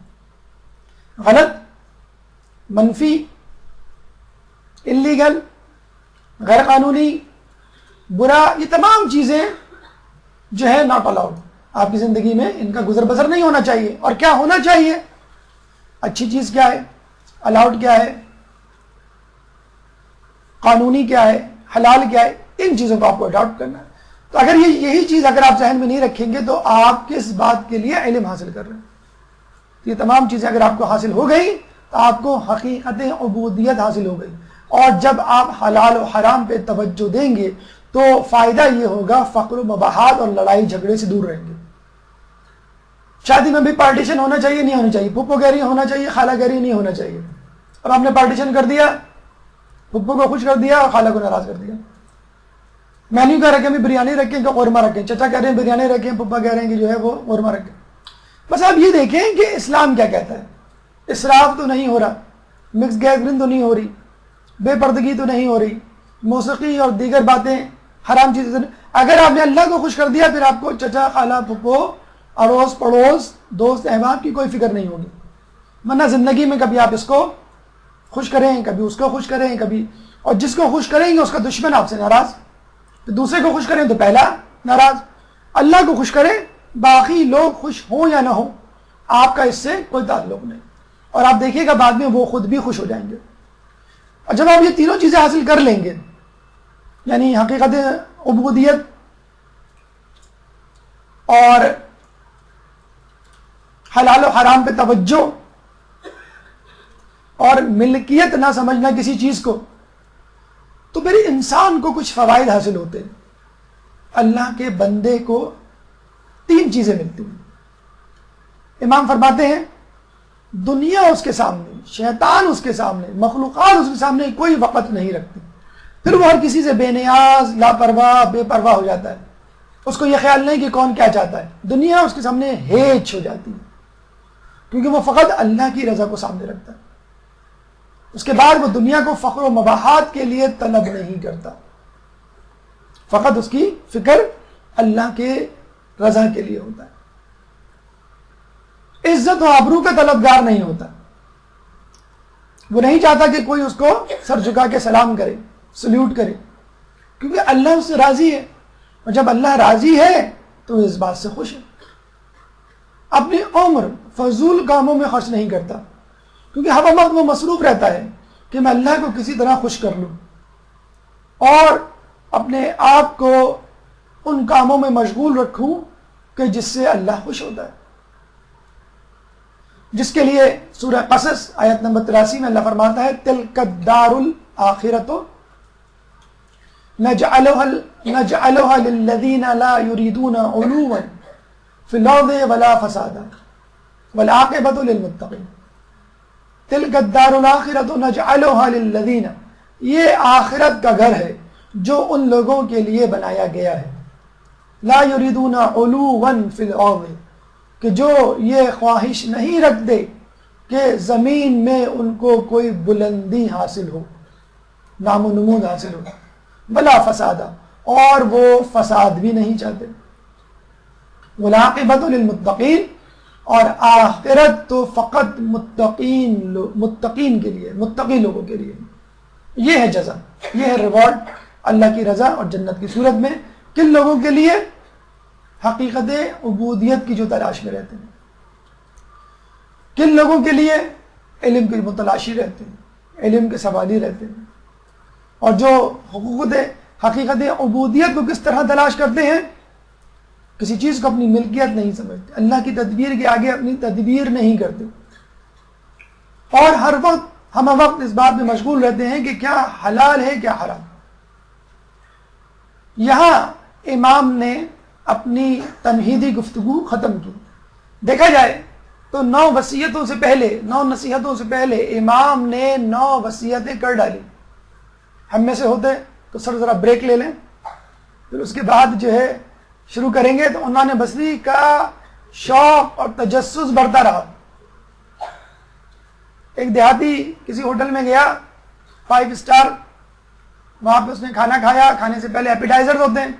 غلط، منفی، انلیگل، غیر قانونی، برا، یہ تمام چیزیں جو ہے ناٹ الاؤڈ. آپ کی زندگی میں ان کا گزر بسر نہیں ہونا چاہیے. اور کیا ہونا چاہیے؟ اچھی چیز کیا ہے، الاؤڈ کیا ہے، قانونی کیا ہے، حلال کیا ہے، ان چیزوں کو آپ کو اڈاپٹ کرنا ہے. تو اگر یہی چیز اگر آپ ذہن میں نہیں رکھیں گے تو آپ کس بات کے لیے علم حاصل کر رہے ہیں؟ یہ تمام چیزیں اگر آپ کو حاصل ہو گئی تو آپ کو حقیقت عبودیت حاصل ہو گئی. اور جب آپ حلال و حرام پہ توجہ دیں گے تو فائدہ یہ ہوگا فقر و مباحات اور لڑائی جھگڑے سے دور رہیں گے. شادی میں بھی پارٹیشن ہونا چاہیے نہیں ہونا چاہیے، پھپھو گیری ہونا چاہیے، خالہ گیری نہیں ہونا چاہیے. اب آپ نے پارٹیشن کر دیا، پھپھو کو خوش کر دیا اور خالہ کو ناراض کر دیا. مینیو کہہ رکھے ہیں بریانی رکھیں کہ قورمہ رکھیں، چچا کہہ رہے ہیں بریانی رکھیں، پھپھا کہہ رہے ہیں کہ جو ہے وہ قورمہ رکھیں. بس آپ یہ دیکھیں کہ اسلام کیا کہتا ہے. اسراف تو نہیں ہو رہا، مکس گیدرنگ تو نہیں ہو رہی، بے پردگی تو نہیں ہو رہی، موسیقی اور دیگر باتیں حرام چیزیں. اگر آپ نے اللہ کو خوش کر دیا پھر آپ کو چچا، خالہ، پھپھو، اڑوس پڑوس، دوست احباب کی کوئی فکر نہیں ہوگی. ورنہ زندگی میں کبھی آپ اس کو خوش کریں، کبھی اس کو خوش کریں، کبھی، اور جس کو خوش کریں گے اس کا دشمن آپ سے ناراض، تو دوسرے کو خوش کریں تو پہلا ناراض. اللہ کو خوش کریں، باقی لوگ خوش ہوں یا نہ ہوں آپ کا اس سے کوئی تعلق نہیں. اور آپ دیکھیے گا بعد میں وہ خود بھی خوش ہو جائیں گے. اور جب آپ یہ تینوں چیزیں حاصل کر لیں گے، یعنی حقیقت عبودیت اور حلال و حرام پہ توجہ اور ملکیت نہ سمجھنا کسی چیز کو، تو پھر انسان کو کچھ فوائد حاصل ہوتے ہیں. اللہ کے بندے کو تین چیزیں ملتی ہیں. امام فرماتے ہیں دنیا اس کے سامنے، شیطان اس کے سامنے، مخلوقات اس کے سامنے کوئی وقت نہیں رکھتی. پھر وہ ہر کسی سے بے نیاز، لاپرواہ، بے پرواہ ہو جاتا ہے. اس کو یہ خیال نہیں کہ کون کیا چاہتا ہے. دنیا اس کے سامنے ہیچ ہو جاتی ہے کیونکہ وہ فقط اللہ کی رضا کو سامنے رکھتا ہے. اس کے بعد وہ دنیا کو فخر و مباحات کے لیے طلب نہیں کرتا، فقط اس کی فکر اللہ کے رضا کے لیے ہوتا ہے. عزت و آبرو کا طلبگار نہیں ہوتا. وہ نہیں چاہتا کہ کوئی اس کو سر جھکا کے سلام کرے، سلیوٹ کرے، کیونکہ اللہ اس سے راضی ہے. اور جب اللہ راضی ہے تو وہ اس بات سے خوش ہے. اپنی عمر فضول کاموں میں خرچ نہیں کرتا کیونکہ ہر وقت وہ مصروف رہتا ہے کہ میں اللہ کو کسی طرح خوش کر لوں اور اپنے آپ کو ان کاموں میں مشغول رکھوں کہ جس سے اللہ خوش ہوتا ہے. جس کے لیے سورہ قصص آیت نمبر 83 میں اللہ فرماتا ہے تلک الدار الآخرۃ نجعلها للذین لا یریدون علوا فی الارض ولا فسادا. والعاقبۃ للمتقین تلک الدار الآخرۃ نجعلها للذین، یہ آخرت کا گھر ہے جو ان لوگوں کے لیے بنایا گیا ہے، لا یریدون علوا فی الارض، کہ جو یہ خواہش نہیں رکھتے کہ زمین میں ان کو کوئی بلندی حاصل ہو، نام و نمود حاصل ہو، بلا فسادا، اور وہ فساد بھی نہیں چاہتے، والعاقبۃ للمتقین، اور آخرت تو فقط متقین کے لیے، متقی لوگوں کے لیے، یہ ہے جزا، یہ ہے ریوارڈ اللہ کی رضا اور جنت کی صورت میں، کن لوگوں کے لیے؟ حقیقت عبودیت کی جو تلاش میں رہتے ہیں، کن لوگوں کے لیے؟ علم کے متلاشی رہتے ہیں، علم کے سوالی رہتے ہیں، اور جو حقیقت عبودیت کو کس طرح تلاش کرتے ہیں؟ کسی چیز کو اپنی ملکیت نہیں سمجھتے، اللہ کی تدبیر کے آگے اپنی تدبیر نہیں کرتے، اور ہر وقت ہم وقت اس بات میں مشغول رہتے ہیں کہ کیا حلال ہے کیا حرام۔ یہاں امام نے اپنی تمہیدی گفتگو ختم کی۔ دیکھا جائے تو 9 وصیتوں سے پہلے، 9 نصیحتوں سے پہلے امام نے 9 وصیتیں کر ڈالی۔ ہم میں سے ہوتے تو سر ذرا بریک لے لیں، پھر اس کے بعد جو ہے شروع کریں گے، تو عنوان بصری کا شوق اور تجسس بڑھتا رہا۔ ایک دیہاتی کسی ہوٹل میں گیا 5 اسٹار، وہاں پہ اس نے کھانا کھایا، کھانے سے پہلے ایپیٹائزر ہوتے ہیں،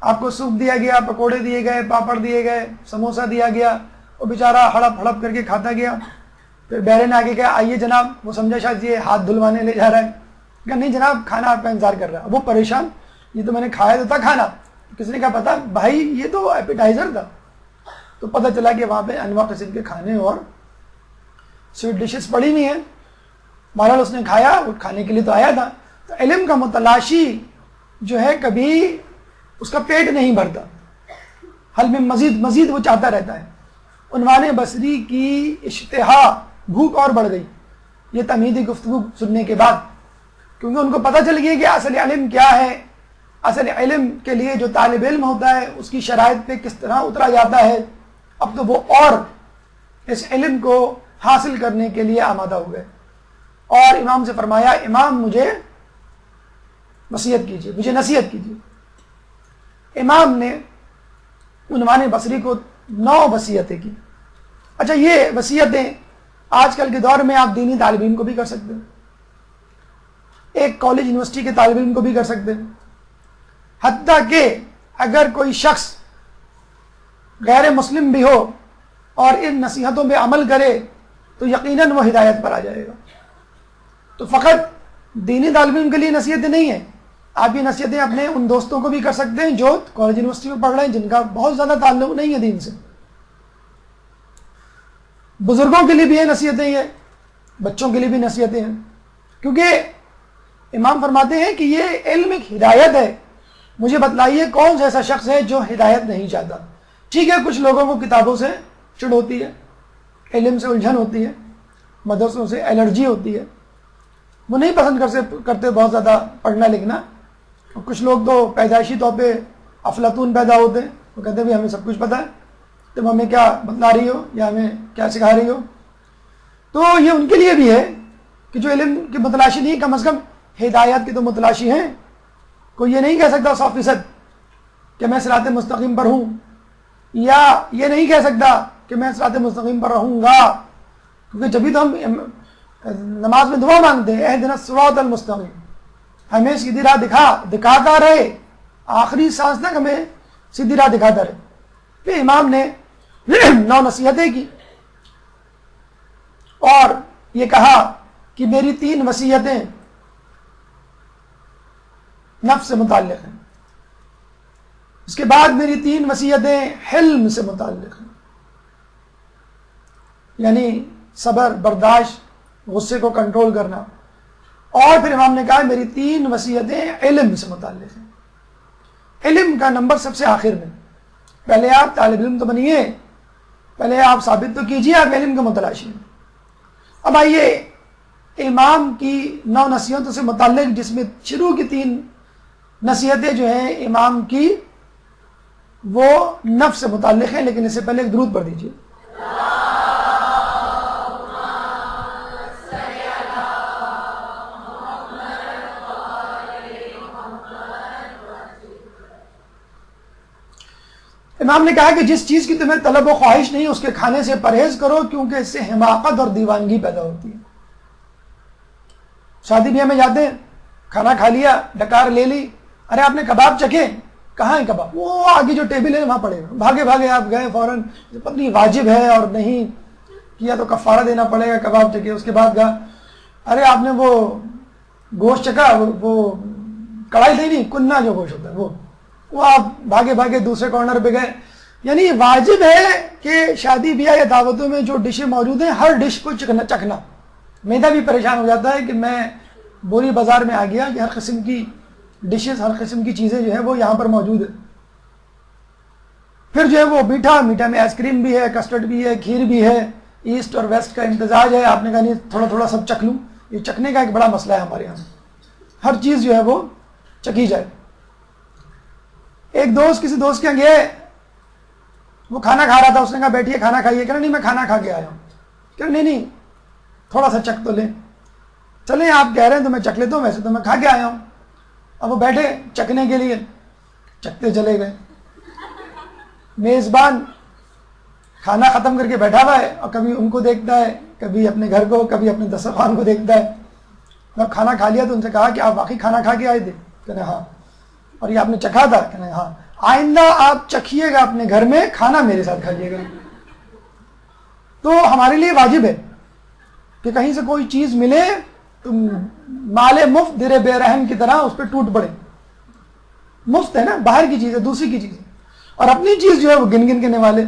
آپ کو سوپ دیا گیا، پکوڑے دیے گئے، پاپڑ دیے گئے، سموسا دیا گیا، وہ بیچارہ ہڑپ ہڑپ کر کے کھاتا گیا۔ پھر بیرے نے آگے کہا آئیے جناب، وہ سمجھا شاید یہ ہاتھ دھلوانے لے جا رہا ہے، کہا نہیں جناب کھانا آپ کا انتظار کر رہا ہے۔ وہ پریشان، یہ تو میں نے کھایا تو تھا کھانا، کسی نے کہا پتا بھائی یہ تو ایپیٹائزر تھا۔ تو پتہ چلا کہ وہاں پہ انواع قسم کے کھانے اور سویٹ ڈشز پڑی ہوئی ہیں، بہرحال اس نے کھایا، وہ کھانے کے لیے تو آیا تھا۔ تو علم کا متلاشی جو ہے کبھی اس کا پیٹ نہیں بھرتا، حل میں مزید مزید وہ چاہتا رہتا ہے۔ عنوان بصری کی اشتہا، بھوک اور بڑھ گئی یہ تمہیدی گفتگو سننے کے بعد، کیونکہ ان کو پتہ چل گیا کہ اصل علم کیا ہے، اصل علم کے لیے جو طالب علم ہوتا ہے اس کی شرائط پہ کس طرح اترا جاتا ہے۔ اب تو وہ اور اس علم کو حاصل کرنے کے لیے آمادہ ہو گئے، اور امام سے فرمایا امام مجھے وصیت کیجیے، مجھے نصیحت کیجیے۔ امام نے عنوان بصری کو 9 وصیتیں کی۔ اچھا یہ وصیتیں آج کل کے دور میں آپ دینی طالب علم کو بھی کر سکتے ہیں، ایک کالج یونیورسٹی کے طالب علم کو بھی کر سکتے ہیں، حتیٰ کہ اگر کوئی شخص غیر مسلم بھی ہو اور ان نصیحتوں پہ عمل کرے تو یقیناً وہ ہدایت پر آ جائے گا۔ تو فقط دینی طالب علم کے لیے نصیحتیں نہیں ہیں، آپ یہ نصیحتیں اپنے ان دوستوں کو بھی کر سکتے ہیں جو کالج یونیورسٹی میں پڑھ رہے ہیں، جن کا بہت زیادہ تعلق نہیں ہے دین سے۔ بزرگوں کے لیے بھی یہ نصیحتیں ہیں، بچوں کے لیے بھی نصیحتیں ہیں، کیونکہ امام فرماتے ہیں کہ یہ علم ایک ہدایت ہے۔ مجھے بتلائیے کون سا ایسا شخص ہے جو ہدایت نہیں چاہتا؟ ٹھیک ہے کچھ لوگوں کو کتابوں سے چڑ ہوتی ہے، علم سے الجھن ہوتی ہے، مدرسوں سے الرجی ہوتی ہے، وہ نہیں پسند کرتے بہت زیادہ پڑھنا لکھنا۔ کچھ لوگ تو پیدائشی طور پہ افلاطون پیدا ہوتے ہیں، وہ کہتے ہیں بھی ہمیں سب کچھ پتہ ہے، تم ہمیں کیا بتلا رہی ہو یا ہمیں کیا سکھا رہی ہو۔ تو یہ ان کے لیے بھی ہے کہ جو علم کی متلاشی نہیں، کم از کم ہدایات کی تو متلاشی ہیں۔ کوئی یہ نہیں کہہ سکتا 100% کہ میں صراط مستقیم پر ہوں، یا یہ نہیں کہہ سکتا کہ میں صراط مستقیم پر رہوں گا، کیونکہ جبھی تو ہم نماز میں دعا مانگتے ہیں اہدنا الصراط المستقیم، ہمیں سیدھی راہ دکھاتا رہے، آخری سانس تک ہمیں سیدھی راہ دکھاتا رہے۔ پھر امام نے 9 نصیحتیں کی اور یہ کہا کہ میری 3 وصیتیں نفس سے متعلق ہیں، اس کے بعد میری 3 وصیتیں حلم سے متعلق ہیں، یعنی صبر، برداشت، غصے کو کنٹرول کرنا۔ اور پھر امام نے کہا میری 3 وصیتیں علم سے متعلق ہیں۔ علم کا نمبر سب سے آخر میں، پہلے آپ طالب علم تو بنیے، پہلے آپ ثابت تو کیجیے آپ علم کے متلاشی ہیں۔ اب آئیے امام کی 9 نصیحتوں سے متعلق، جس میں شروع کی 3 نصیحتیں جو ہیں امام کی وہ نفس سے متعلق ہیں، لیکن اس سے پہلے ایک درود پڑھ دیجیے۔ امام نے کہا کہ جس چیز کی تمہیں طلب و خواہش نہیں اس کے کھانے سے پرہیز کرو، کیونکہ اس سے حماقت اور دیوانگی پیدا ہوتی ہے۔ شادی بیاہ میں جاتے ہیں، کھانا کھا لیا، ڈکار لے لی، ارے آپ نے کباب چکھے؟ کہاں ہے کباب؟ وہ آگے جو ٹیبل ہے وہاں پڑے، بھاگے بھاگے آپ گئے فوراً، پتہ واجب ہے اور نہیں کیا تو کفارہ دینا پڑے گا، کباب چکھے۔ اس کے بعد کہا ارے آپ نے وہ گوشت چکھا، وہ کڑھائی تھی نہیں، کننا جو گوشت ہوتا ہے وہ آپ بھاگے بھاگے دوسرے کارنر پہ گئے۔ یعنی واجب ہے کہ شادی بیاہ یا دعوتوں میں جو ڈشیں موجود ہیں ہر ڈش کو چکھنا۔ میدا بھی پریشان ہو جاتا ہے کہ میں بوری بازار میں آ گیا کہ ہر قسم کی ڈشز، ہر قسم کی چیزیں جو ہے وہ یہاں پر موجود ہے۔ پھر جو ہے وہ میٹھا میں آئس کریم بھی ہے، کسٹرڈ بھی ہے، کھیر بھی ہے، ایسٹ اور ویسٹ کا امتزاج ہے۔ آپ نے کہا نہیں تھوڑا تھوڑا سب چکھ لوں، یہ چکھنے کا ایک بڑا مسئلہ ہے ہمارے یہاں، ہر چیز جو ہے وہ چکھی جائے۔ ایک دوست کسی دوست کے یہاں گئے، وہ کھانا کھا رہا تھا، اس نے کہا بیٹھیے کھانا کھائیے، کہنا نہیں میں کھانا کھا کے آیا ہوں۔ کہنا نہیں تھوڑا سا چکھ تو لیں۔ چلیں آپ کہہ رہے ہیں تو میں چکھ لیتا ہوں، ویسے تو میں کھا کے آیا ہوں۔ اب وہ بیٹھے چکھنے کے لیے، چکھتے چلے گئے۔ میزبان کھانا ختم کر کے بیٹھا ہوا ہے اور کبھی ان کو دیکھتا ہے، کبھی اپنے گھر کو، کبھی اپنے دسترخوان کو دیکھتا ہے۔ جب کھانا کھا لیا تو ان سے کہا کہ آپ واقعی کھانا کھا کے آئے تھے؟ کہنا ہاں۔ اور یہ آپ نے چکھا تھا؟ کہنا ہاں۔ آئندہ آپ چکھیے گا اپنے گھر میں، کھانا میرے ساتھ کھائیے گا۔ تو ہمارے لیے واجب ہے کہ کہیں سے کوئی چیز ملے تو مال مفت در بے رحم کی طرح اس پہ ٹوٹ پڑے۔ مفت ہے نا، باہر کی چیز ہے، دوسری کی چیز ہے، اور اپنی چیز جو ہے وہ گن گن کے نوالے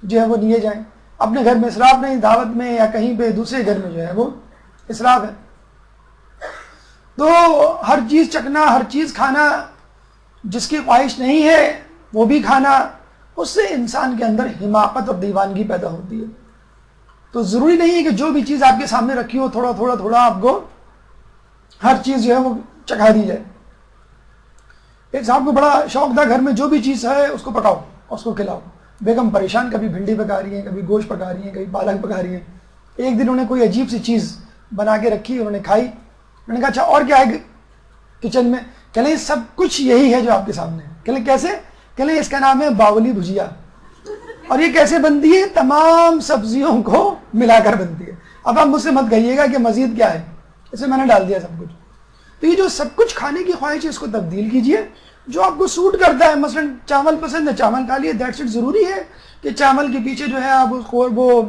جو ہے وہ لیے جائیں۔ اپنے گھر میں اسراف نہیں، دعوت میں یا کہیں پہ دوسرے گھر میں جو ہے وہ اسراف ہے۔ تو ہر چیز چکھنا، ہر چیز کھانا، جس کی خواہش نہیں ہے وہ بھی کھانا، اس سے انسان کے اندر حماقت اور دیوانگی پیدا ہوتی ہے۔ تو ضروری نہیں ہے کہ جو بھی چیز آپ کے سامنے رکھی ہو تھوڑا تھوڑا تھوڑا آپ کو ہر چیز جو ہے وہ چکھا دی جائے۔ ایک صاحب کو بڑا شوق تھا گھر میں جو بھی چیز ہے اس کو پکاؤ، اس کو کھلاؤ۔ بیگم پریشان، کبھی بھنڈی پکا رہی ہیں، کبھی گوشت پکا رہی ہیں، کبھی پالک پکا رہی ہیں۔ ایک دن انہوں نے کوئی عجیب سی چیز بنا کے رکھی، انہوں نے کھائی۔ میں نے کہا اچھا اور کیا ہے کچن میں؟ کہ لیں سب کچھ یہی ہے جو آپ کے سامنے ہے۔ کہ لیں کیسے؟ کہ لیں اس کا نام ہے باولی بھجیا، اور یہ کیسے بنتی ہے؟ تمام سبزیوں کو ملا کر بنتی ہے۔ اب آپ مجھ سے مت کہیے گا کہ مزید کیا ہے، اسے میں نے ڈال دیا سب کچھ۔ تو یہ جو سب کچھ کھانے کی خواہش ہے اس کو تبدیل کیجئے، جو آپ کو سوٹ کرتا ہے۔ مثلا چاول پسند ہے، چاول کھا لیے، دیٹس اٹ۔ ضروری ہے کہ چاول کے پیچھے جو ہے آپ اس کو وہ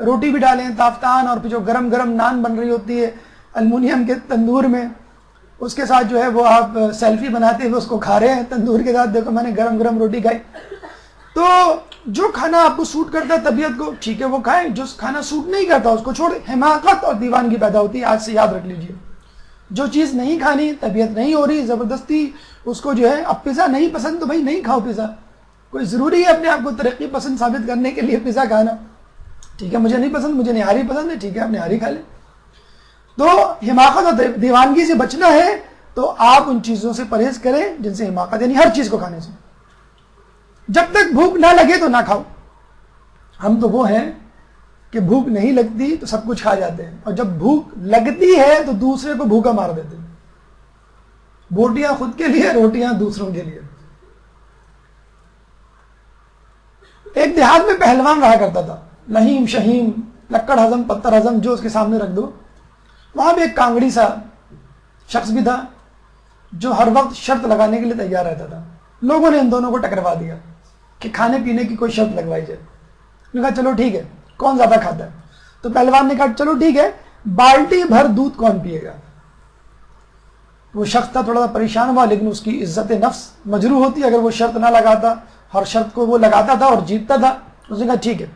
روٹی بھی ڈالیں، تافتان، اور پھر جو گرم گرم نان بن رہی ہوتی ہے المونیم کے تندور میں، اس کے ساتھ جو ہے وہ آپ سیلفی بناتے ہوئے اس کو کھا رہے ہیں تندور کے ساتھ، دیکھو میں نے گرم گرم روٹی کھائی۔ تو جو کھانا آپ کو سوٹ کرتا ہے طبیعت کو، ٹھیک ہے وہ کھائیں، جو کھانا سوٹ نہیں کرتا اس کو چھوڑیں۔ حماقت اور دیوانگی پیدا ہوتی ہے، آج سے یاد رکھ لیجئے۔ جو چیز نہیں کھانی، طبیعت نہیں ہو رہی، زبردستی اس کو جو ہے، اب پیزا نہیں پسند تو بھائی نہیں کھاؤ پیزا۔ کوئی ضروری ہے اپنے آپ کو ترقی پسند ثابت کرنے کے لیے پیزا کھانا؟ ٹھیک ہے مجھے نہیں پسند، مجھے نہاری پسند ہے، ٹھیک ہے آپ نہاری کھا لیں۔ تو حماقت اور دیوانگی سے بچنا ہے تو آپ ان چیزوں سے پرہیز کریں جن سے حماقت، یعنی ہر چیز کو کھانے سے۔ جب تک بھوک نہ لگے تو نہ کھاؤ۔ ہم تو وہ ہیں کہ بھوک نہیں لگتی تو سب کچھ کھا جاتے ہیں، اور جب بھوک لگتی ہے تو دوسرے کو بھوکا مار دیتے ہیں۔ بوٹیاں خود کے لیے، روٹیاں دوسروں کے لیے۔ ایک دیہات میں پہلوان رہا کرتا تھا، لہیم شہیم، لکڑ ہضم پتھر ہضم، جو اس کے سامنے رکھ دو۔ وہاں پہ ایک کانگڑی سا شخص بھی تھا جو ہر وقت شرط لگانے کے لیے تیار رہتا تھا۔ لوگوں نے ان دونوں کو ٹکروا دیا کہ کھانے پینے کی کوئی شرط لگوائی جائے۔ انہوں نے کہا چلو ٹھیک ہے، کون زیادہ کھاتا ہے؟ تو پہلوان نے کہا چلو ٹھیک ہے، بالٹی بھر دودھ کون پیے گا؟ وہ شخص تھا تھوڑا سا پریشان ہوا، لیکن اس کی عزت نفس مجروح ہوتی اگر وہ شرط نہ لگاتا، ہر شرط کو وہ لگاتا تھا اور جیتتا تھا۔ اس نے کہا ٹھیک ہے،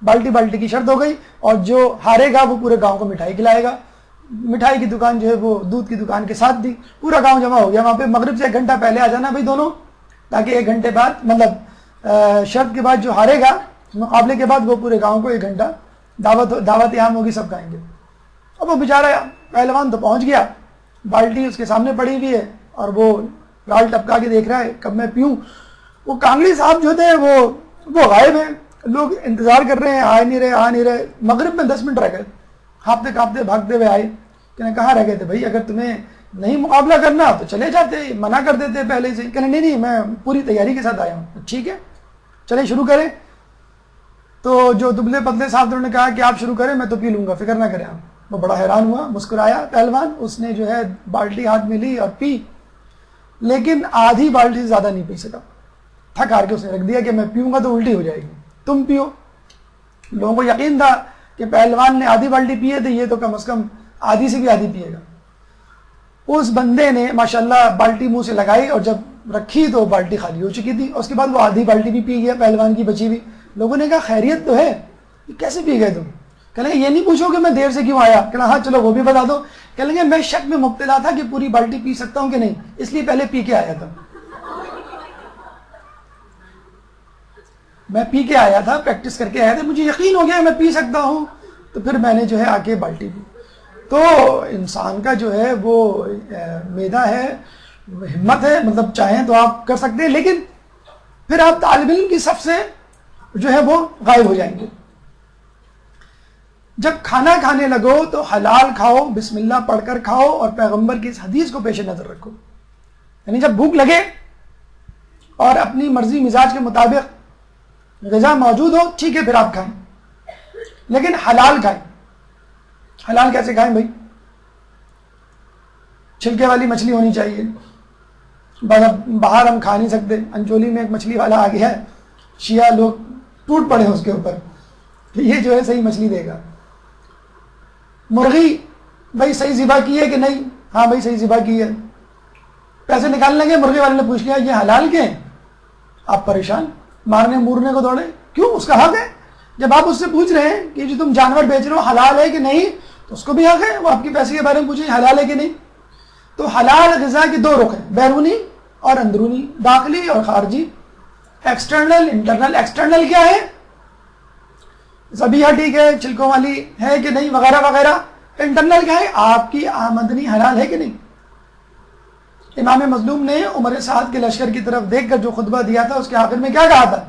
بالٹی کی شرط ہو گئی، اور جو ہارے گا وہ پورے گاؤں کو مٹھائی کھلائے گا۔ مٹھائی کی دکان جو ہے وہ دودھ کی دکان کے ساتھ تھی، پورا گاؤں جمع ہو گیا وہاں پہ۔ مغرب سے 1 گھنٹہ پہلے آ جانا بھائی دونوں، تاکہ 1 گھنٹے بعد، مطلب شرط کے بعد جو ہارے گا مقابلے کے بعد وہ پورے گاؤں کو 1 گھنٹہ دعوت عام ہوگی، سب کھائیں گے۔ اب وہ بیچارہ پہلوان تو پہنچ گیا، بالٹی اس کے سامنے پڑی ہوئی ہے اور وہ گال ٹپکا کے دیکھ رہا ہے کب میں پیوں۔ وہ کانگڑی صاحب جو تھے وہ غائب ہیں، لوگ انتظار کر رہے ہیں، آ نہیں رہے۔ مغرب میں 10 منٹ رہ گئے، ہانپتے کانپتے بھاگتے ہوئے آئے۔ کہنے کہاں رہ گئے تھے بھائی؟ اگر تمہیں نہیں مقابلہ کرنا تو چلے جاتے، منع کر دیتے پہلے سے۔ کہنے نہیں میں پوری تیاری کے ساتھ آیا ہوں۔ ٹھیک ہے چلیں شروع کریں. تو جو دبلے پتلے صاحب نے کہا کہ آپ شروع کریں میں تو پی لوں گا, فکر نہ کریں آپ. وہ بڑا حیران ہوا, مسکرایا پہلوان. اس نے جو ہے بالٹی ہاتھ میں لی اور پی, لیکن آدھی بالٹی سے زیادہ نہیں پی سکا. تھک ہار کے اس نے رکھ دیا کہ میں پیوں گا تو الٹی ہو جائے گی, تم پیو. لوگوں کو یقین تھا کہ پہلوان نے آدھی بالٹی پیے تھے, یہ تو کم از کم آدھی سے بھی آدھی پیے گا. اس بندے نے ماشاءاللہ بالٹی منہ سے لگائی اور جب رکھی تو بالٹی خالی ہو چکی تھی. اس کے بعد وہ آدھی بالٹی بھی پی گیا پہلوان کی بچی ہوئی. لوگوں نے کہا خیریت تو ہے, یہ کیسے پی گئے تم؟ کہہ لیں گے یہ نہیں پوچھو کہ میں دیر سے کیوں آیا. کہنا ہاں چلو وہ بھی بتا دو. کہہ لیں گے میں شک میں مبتلا تھا کہ پوری بالٹی پی سکتا ہوں کہ نہیں, اس لیے پہلے پی کے آیا تھا. میں پی کے آیا تھا, پریکٹس کر کے آیا تھا, مجھے یقین ہو گیا میں پی سکتا ہوں, تو پھر میں نے جو ہے آ کے بالٹی پی. تو انسان کا جو ہے وہ میدا ہے, ہمت ہے, مطلب چاہیں تو آپ کر سکتے ہیں, لیکن پھر آپ طالب علم کی صف سے جو ہے وہ غائب ہو جائیں گے. جب کھانا کھانے لگو تو حلال کھاؤ, بسم اللہ پڑھ کر کھاؤ, اور پیغمبر کی اس حدیث کو پیش نظر رکھو. یعنی جب بھوک لگے اور اپنی مرضی مزاج کے مطابق غذا موجود ہو, ٹھیک ہے پھر آپ کھائیں, لیکن حلال کھائیں. حلال کیسے کھائیں بھائی؟ چھلکے والی مچھلی ہونی چاہیے. باہر ہم کھا نہیں سکتے. انچولی میں ایک مچھلی والا آ گیا ہے, شیعہ لوگ ٹوٹ پڑے اس کے اوپر, یہ جو ہے صحیح مچھلی دے گا. مرغی بھائی صحیح ذبح کی ہے کہ نہیں؟ ہاں بھائی صحیح ذبح کی ہے. پیسے نکال لیں گے, مرغی والے نے پوچھ لیا یہ حلال کے ہیں؟ آپ پریشان, مارنے مورنے کو دوڑے. کیوں؟ اس کا حق ہے. جب آپ اس سے پوچھ رہے ہیں کہ جو تم جانور بیچ رہے ہو حلال ہے کہ نہیں, تو اس کو بھی حق ہے, وہ آپ کے پیسے کے بارے میں پوچھیں حلال ہے کہ نہیں. تو حلال غذا کے دو رخ ہیں, بیرونی اور اندرونی, داخلی اور خارجی, ایکسٹرنل انٹرنل. ایکسٹرنل کیا ہے؟ ذبیحہ ٹھیک ہے, چھلکوں والی ہے کہ نہیں, وغیرہ وغیرہ. انٹرنل کیا ہے؟ آپ کی آمدنی حلال ہے کہ نہیں. امام مظلوم نے عمر سعد کے لشکر کی طرف دیکھ کر جو خطبہ دیا تھا اس کے آخر میں کیا کہا تھا؟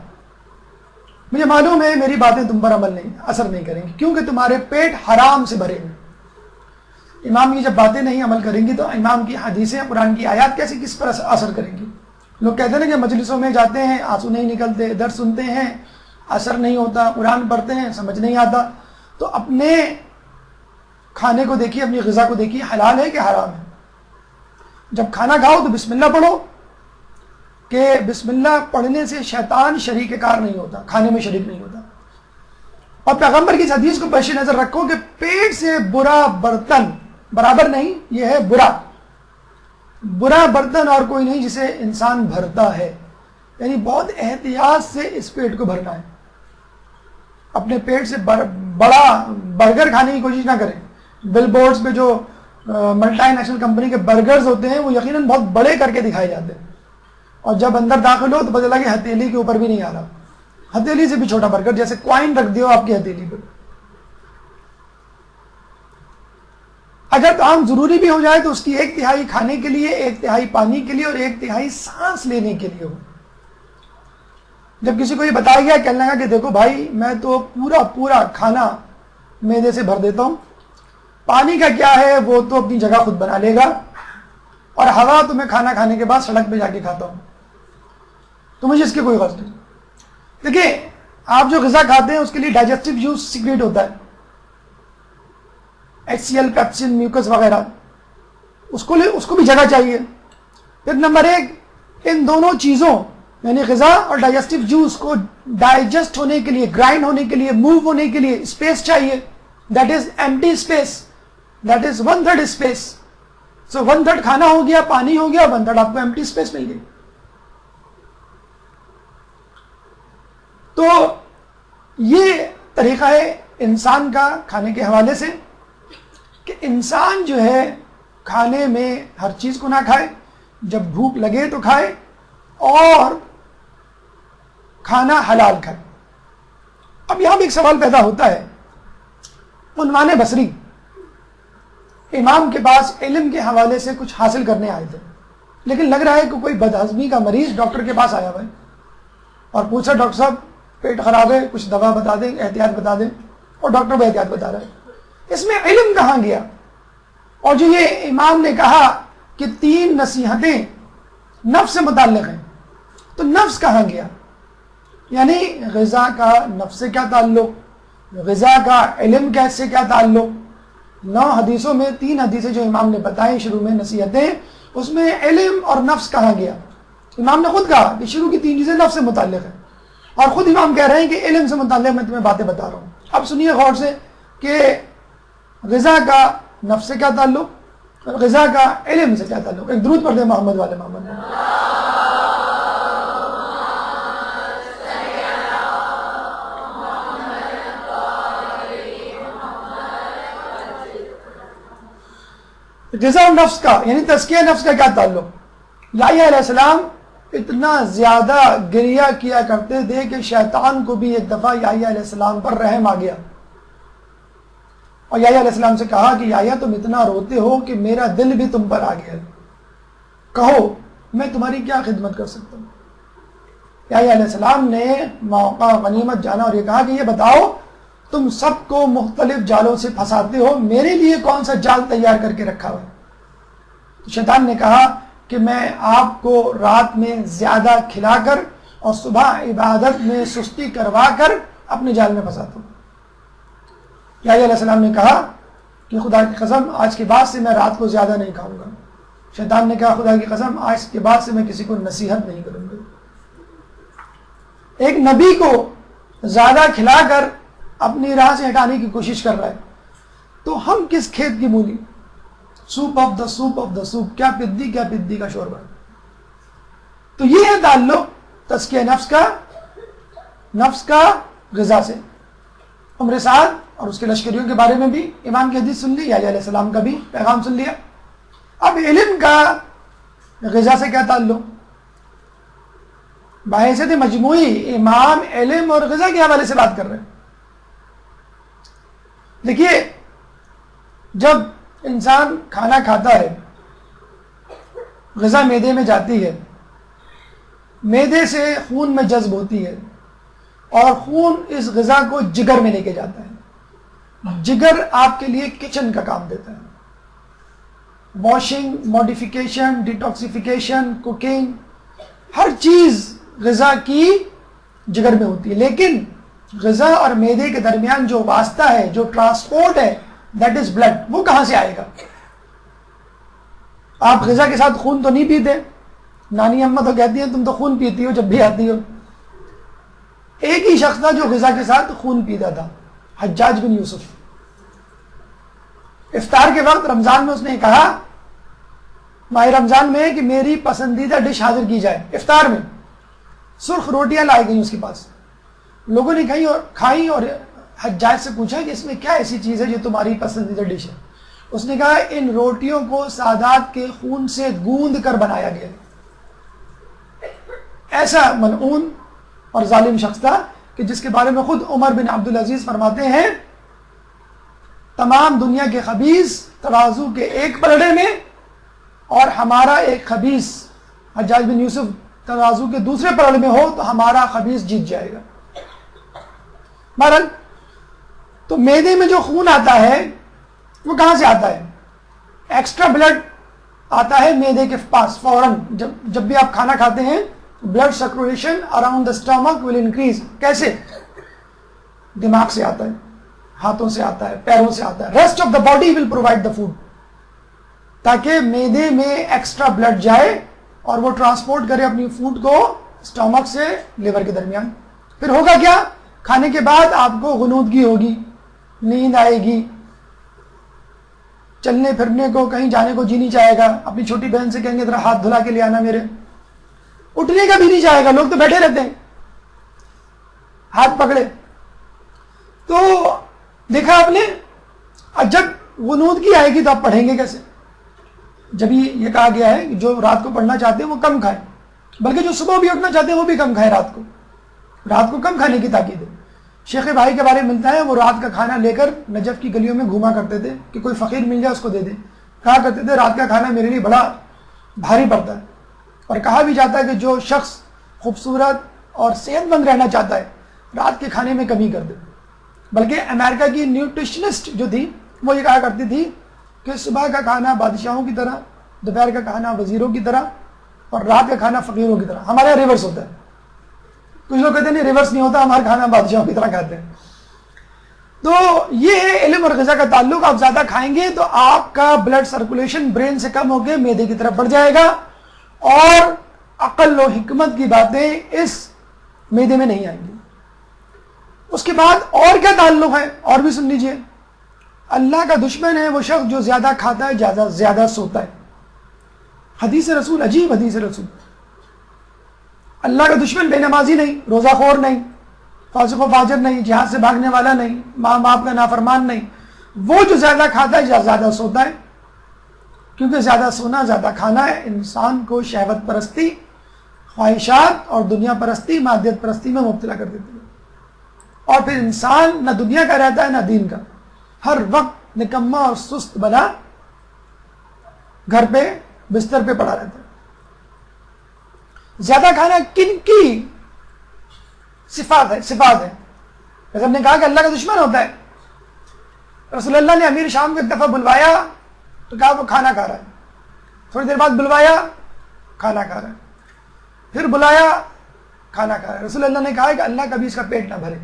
مجھے معلوم ہے میری باتیں تم پر اثر نہیں کریں گی, کیونکہ تمہارے پیٹ حرام سے بھرے ہیں. امام کی جب باتیں نہیں عمل کریں گی تو امام کی حدیثیں, قرآن کی آیات کیسے کس پر اثر کریں گی؟ لوگ کہتے ہیں کہ مجلسوں میں جاتے ہیں آنسو نہیں نکلتے, درس سنتے ہیں اثر نہیں ہوتا, قرآن پڑھتے ہیں سمجھ نہیں آتا. تو اپنے کھانے کو دیکھیے, اپنی غذا کو دیکھیے, حلال ہے کہ حرام ہے. جب کھانا کھاؤ تو بسم اللہ پڑھو, کہ بسم اللہ پڑھنے سے شیطان شریک کار نہیں ہوتا, کھانے میں شریک نہیں ہوتا. اور پیغمبر کی اس حدیث کو پیش نظر رکھو کہ پیٹ سے برا برتن, برابر نہیں, یہ ہے برا برتن اور کوئی نہیں جسے انسان بھرتا ہے. یعنی بہت احتیاط سے اس پیٹ کو بھرنا ہے. اپنے پیٹ سے بڑا برگر کھانے کی کوشش نہ کریں. بل بورڈز پہ جو ملٹی نیشنل کمپنی کے برگرز ہوتے ہیں وہ یقیناً بہت بڑے کر کے دکھائے جاتے ہیں, اور جب اندر داخل ہو تو پتہ لگا کہ ہتھیلی کے اوپر بھی نہیں آ رہا, ہتھیلی سے بھی چھوٹا برگر, جیسے کوائن رکھ دیو آپ کی ہتھیلی پر. اگر طعام ضروری بھی ہو جائے تو اس کی 1/3 کھانے کے لیے, 1/3 پانی کے لیے اور 1/3 سانس لینے کے لیے ہو. جب کسی کو یہ بتایا گیا, کہنے لگا کہ دیکھو بھائی میں تو پورا کھانا معدے سے بھر دیتا ہوں, پانی کا کیا ہے وہ تو اپنی جگہ خود بنا لے گا, اور ہوا تو میں کھانا کھانے کے بعد سڑک پہ جا کے کھاتا ہوں, تو مجھے اس کی کوئی غرض نہیں. دیکھیں آپ جو غذا کھاتے ہیں اس کے لیے ڈائجسٹو جوس سیکریٹ ہوتا ہے, HCl, پیپسن, میوکس وغیرہ, اس کو بھی جگہ چاہیے. پھر نمبر 1, ان دونوں چیزوں یعنی غذا اور ڈائجسٹو جوس کو ڈائجسٹ ہونے کے لیے, گرائنڈ ہونے کے لیے, موو ہونے کے لیے اسپیس چاہیے. That is empty space, that is 1/3 space. So 1/3 کھانا ہو گیا, پانی ہو گیا, 1/3 آپ کو ایمٹی اسپیس مل گئی. تو یہ طریقہ ہے انسان کا کھانے کے حوالے سے, کہ انسان جو ہے کھانے میں ہر چیز کو نہ کھائے, جب بھوک لگے تو کھائے, اور کھانا حلال کھائے. اب یہاں بھی ایک سوال پیدا ہوتا ہے, عنوان بصری امام کے پاس علم کے حوالے سے کچھ حاصل کرنے آئے تھے, لیکن لگ رہا ہے کہ کوئی بدہضمی کا مریض ڈاکٹر کے پاس آیا ہوا ہے اور پوچھا ڈاکٹر صاحب پیٹ خراب ہے, کچھ دوا بتا دیں, احتیاط بتا دیں, اور ڈاکٹر بھی احتیاط بتا رہا ہے. اس میں علم کہاں گیا؟ اور جو یہ امام نے کہا کہ 3 نصیحتیں نفس سے متعلق ہیں, تو نفس کہاں گیا؟ یعنی غذا کا نفس سے کیا تعلق، غذا کا علم کیسے کیا تعلق. 9 حدیثوں میں 3 حدیثیں جو امام نے بتائیں شروع میں نصیحتیں، اس میں علم اور نفس کہا گیا. امام نے خود کہا کہ شروع کی 3 چیزیں نفس سے متعلق ہیں، اور خود امام کہہ رہے ہیں کہ علم سے متعلق میں تمہیں باتیں بتا رہا ہوں. اب سنیے غور سے کہ غذا کا نفس سے کیا تعلق، غذا کا علم سے کیا تعلق. ایک درود پڑھ دیں محمد والے محمد میں. غذا اور نفس کا یعنی تزکیہ نفس کا کیا تعلق. یحییٰ علیہ السلام اتنا زیادہ گریہ کیا کرتے تھے کہ شیطان کو بھی ایک دفعہ یحییٰ علیہ السلام پر رحم آ گیا، اور یحییٰ علیہ السلام سے کہا کہ یحییٰ تم اتنا روتے ہو کہ میرا دل بھی تم پر آ گیا، کہو میں تمہاری کیا خدمت کر سکتا ہوں. یحییٰ علیہ السلام نے موقع غنیمت جانا اور یہ کہا کہ یہ بتاؤ تم سب کو مختلف جالوں سے پھنساتے ہو، میرے لیے کون سا جال تیار کر کے رکھا ہوا ہے. تو شیطان نے کہا کہ میں آپ کو رات میں زیادہ کھلا کر اور صبح عبادت میں سستی کروا کر اپنے جال میں پھنساتا ہوں. یحییٰ علیہ السلام نے کہا کہ خدا کی قسم آج کے بعد سے میں رات کو زیادہ نہیں کھاؤں گا. شیطان نے کہا خدا کی قسم آج کے بعد سے میں کسی کو نصیحت نہیں کروں گا. ایک نبی کو زیادہ کھلا کر اپنی راہ سے ہٹانے کی کوشش کر رہا ہے، تو ہم کس کھیت کی مولی. Soup of the soup of the soup, کیا پدی کا شوربہ. تو یہ ہے تعلق تزکیہ نفس کا غذا سے. عمر سعد اور اس کے لشکریوں کے بارے میں بھی امام کی حدیث سن لی، یحییٰ علیہ السلام کا بھی پیغام سن لیا. اب علم کا غذا سے کیا تعلق. بحیثیت مجموعی امام علم اور غذا کے حوالے سے بات کر رہے ہیں. دیکھیے جب انسان کھانا کھاتا ہے، غذا معدے میں جاتی ہے، معدے سے خون میں جذب ہوتی ہے، اور خون اس غذا کو جگر میں لے کے جاتا ہے. جگر آپ کے لیے کچن کا کام دیتا ہے. واشنگ، موڈیفیکیشن، ڈیٹاکسیفیکیشن، کوکنگ، ہر چیز غذا کی جگر میں ہوتی ہے. لیکن غذا اور معدے کے درمیان جو واسطہ ہے، جو ٹرانسپورٹ ہے، دیٹ از بلڈ. وہ کہاں سے آئے گا؟ آپ غذا کے ساتھ خون تو نہیں پیتے. نانی اماں تو کہتی ہیں تم تو خون پیتی ہو جب بھی آتی ہو. ایک ہی شخص تھا جو غذا کے ساتھ خون پیتا تھا، حجاج بن یوسف. افطار کے وقت رمضان میں اس نے کہا، ماہ رمضان میں، کہ میری پسندیدہ ڈش حاضر کی جائے. افطار میں سرخ روٹیاں لائی گئی اس کے پاس. لوگوں نے کھائی اور حجاج سے پوچھا کہ اس میں کیا ایسی چیز ہے جو تمہاری پسندیدہ ڈش ہے. اس نے کہا ان روٹیوں کو سادات کے خون سے گوندھ کر بنایا گیا. ایسا ملعون اور ظالم شخص تھا کہ جس کے بارے میں خود عمر بن عبدالعزیز فرماتے ہیں، تمام دنیا کے خبیث ترازو کے ایک پلڑے میں، اور ہمارا ایک خبیث حجاج بن یوسف ترازو کے دوسرے پلڑے میں ہو تو ہمارا خبیث جیت جائے گا. بہرحال تو معدے میں جو خون آتا ہے وہ کہاں سے آتا ہے؟ ایکسٹرا بلڈ آتا ہے معدے کے پاس فوراً. جب بھی آپ کھانا کھاتے ہیں blood circulation around the stomach will increase. کیسے؟ دماغ سے آتا ہے، ہاتھوں سے آتا ہے، پیروں سے آتا ہے. Rest of the body will provide the food, تاکہ معدے میں ایکسٹرا بلڈ جائے اور وہ ٹرانسپورٹ کرے اپنی فوڈ کو اسٹمک سے لیور کے درمیان. پھر ہوگا کیا؟ کھانے کے بعد آپ کو غنودگی ہوگی، نیند آئے گی، چلنے پھرنے کو، کہیں جانے کو جی نہیں چاہے گا. اپنی چھوٹی بہن سے کہیں گے ذرا ہاتھ دھلا کے لے آنا میرے. اٹھنے کا بھی نہیں چاہے گا. لوگ تو بیٹھے رہتے ہیں ہاتھ پکڑے. تو دیکھا آپ نے، جب غنودگی آئے گی تو آپ پڑھیں گے کیسے؟ جب یہ کہا گیا ہے کہ جو رات کو پڑھنا چاہتے ہیں وہ کم کھائیں، بلکہ جو صبح بھی اٹھنا چاہتے ہیں وہ بھی کم کھائیں. رات کو کم کھانے کی تاکید ہے. شیخ بھائی کے بارے میں ملتا ہے وہ رات کا کھانا لے کر نجف کی گلیوں میں گھوما کرتے تھے کہ کوئی فقیر مل جائے اس کو دے دیں. کہا کرتے تھے رات کا کھانا میرے لیے بڑا بھاری پڑتا ہے. اور کہا بھی جاتا ہے کہ جو شخص خوبصورت اور صحت مند رہنا چاہتا ہے رات کے کھانے میں کمی کر دے. بلکہ امریکہ کی نیوٹریشنسٹ جو تھی وہ یہ کہا کرتی تھی کہ صبح کا کھانا بادشاہوں کی طرح، دوپہر کا کھانا وزیروں کی طرح، اور رات کا کھانا فقیروں کی طرح. ہمارے یہاں ریورس ہوتا ہے. کچھ لوگ کہتے ہیں نہیں ریورس نہیں ہوتا, ہمارا کھانا بادشاہوں کی طرح کھاتے ہیں. تو یہ ہے علم اور غذا کا تعلق. آپ زیادہ کھائیں گے تو آپ کا بلڈ سرکولیشن برین سے کم ہو کے معدے کی طرف بڑھ جائے گا, اور عقل و حکمت کی باتیں اس معدے میں نہیں آئیں گی. اس کے بعد اور کیا تعلق ہے, اور بھی سن لیجئے. اللہ کا دشمن ہے وہ شخص جو زیادہ کھاتا ہے, زیادہ سوتا ہے. حدیث رسول, عجیب حدیث رسول. اللہ کا دشمن بے نمازی نہیں, روزہ خور نہیں, فاسق و فاجر نہیں, جہاد سے بھاگنے والا نہیں, ماں باپ کا نافرمان نہیں. وہ جو زیادہ کھاتا ہے زیادہ سوتا ہے, کیونکہ زیادہ سونا زیادہ کھانا ہے انسان کو شہوت پرستی, خواہشات اور دنیا پرستی, مادیت پرستی میں مبتلا کر دیتی ہے. اور پھر انسان نہ دنیا کا رہتا ہے نہ دین کا, ہر وقت نکما اور سست بنا گھر پہ بستر پہ پڑا رہتا ہے. زیادہ کھانا کن کی صفات ہے؟ جیسے ہم نے کہا کہ اللہ کا دشمن ہوتا ہے. رسول اللہ نے امیر شام کو ایک دفعہ بلوایا تو کہا وہ کھانا کھا رہا ہے. تھوڑی دیر بعد بلوایا, کھانا کھا رہا ہے. پھر بلایا, کھانا کھا رہا ہے. رسول اللہ نے کہا کہ اللہ کبھی اس کا پیٹ نہ بھرے.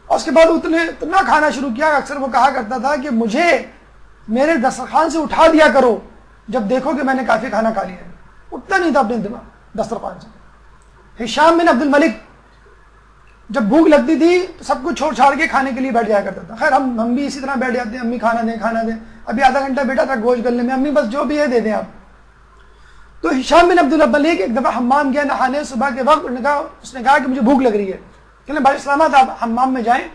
اور اس کے بعد اتنا کھانا شروع کیا. اکثر وہ کہا کرتا تھا کہ مجھے میرے دسترخوان سے اٹھا دیا کرو جب دیکھو کہ میں نے کافی کھانا کھا لیا ہے. اٹھتا نہیں تھا اپنے دسترخوان سے. ہشام بن عبد الملک جب بھوک لگتی تھی تو سب کچھ چھوڑ چھاڑ کے کھانے کے لیے بیٹھ جایا کرتا تھا. خیر ہم بھی اسی طرح بیٹھ جاتے ہیں, امی کھانا دیں. ابھی آدھا گھنٹہ بیٹا تھا گوشت گلنے میں, امی بس جو بھی ہے دے دیں آپ. تو ہشام بن عبد الملک ایک دفعہ حمام گیا نہانے صبح کے وقت. اس نے کہا کہ مجھے بھوک لگ رہی ہے. کہ بھائی سلامت, آپ حمام میں جائیں,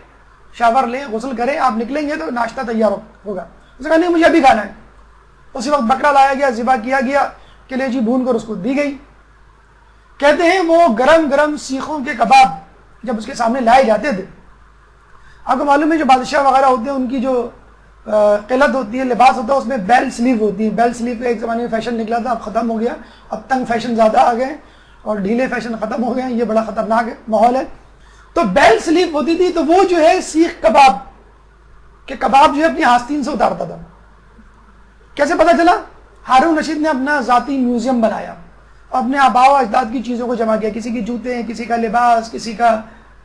شاور لیں, غسل کریں, آپ نکلیں گے تو ناشتہ تیار ہوگا. اس نے کہا نہیں مجھے ابھی کھانا ہے. اسی وقت بکرا لایا گیا, ذبح کیا گیا, کلیجی بھون کر اس کو دی گئی. کہتے ہیں وہ گرم گرم سیخوں کے کباب جب اس کے سامنے لائے جاتے تھے. آپ کو معلوم ہے جو بادشاہ وغیرہ ہوتے ہیں ان کی جو قلت ہوتی ہے, لباس ہوتا ہے, اس میں بیل سلیو ہوتی ہے. بیل سلیو کا ایک زمانے میں فیشن نکلا تھا, اب ختم ہو گیا. اب تنگ فیشن زیادہ آ گئے اور ڈھیلے فیشن ختم ہو گئے. یہ بڑا خطرناک ماحول ہے. تو بیل سلیو ہوتی تھی تو وہ جو ہے سیخ کباب کہ کباب جو ہے اپنی آستین سے اتارتا تھا. کیسے پتا چلا؟ ہارون رشید نے اپنا ذاتی میوزیم بنایا, اپنے آباء و اجداد کی چیزوں کو جمع کیا. کسی کی جوتے ہیں, کسی کا لباس, کسی کا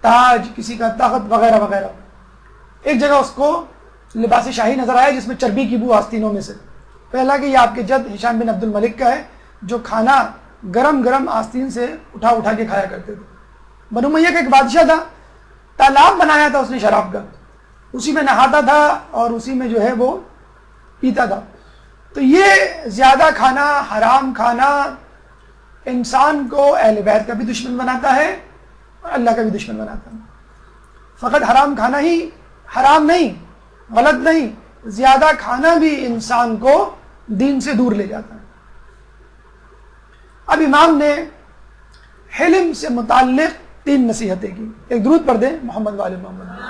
تاج, کسی کا تخت وغیرہ وغیرہ. ایک جگہ اس کو لباس شاہی نظر آیا جس میں چربی کی بو آستینوں میں سے. پہلا کہ یہ آپ کے جد ہشام بن عبد الملک کا ہے جو کھانا گرم گرم آستین سے اٹھا کے کھایا کرتے تھے. بنو امیہ کا ایک بادشاہ تھا, تالاب بنایا تھا اس نے شراب کا, اسی میں نہاتا تھا اور اسی میں جو ہے وہ پیتا تھا. تو یہ زیادہ کھانا, حرام کھانا انسان کو اہل بیت کا بھی دشمن بناتا ہے اور اللہ کا بھی دشمن بناتا ہے. فقط حرام کھانا ہی حرام نہیں, غلط نہیں, زیادہ کھانا بھی انسان کو دین سے دور لے جاتا ہے. اب امام نے حلم سے متعلق 3 نصیحتیں کی. ایک درود پڑھ دیں محمد وآل محمد.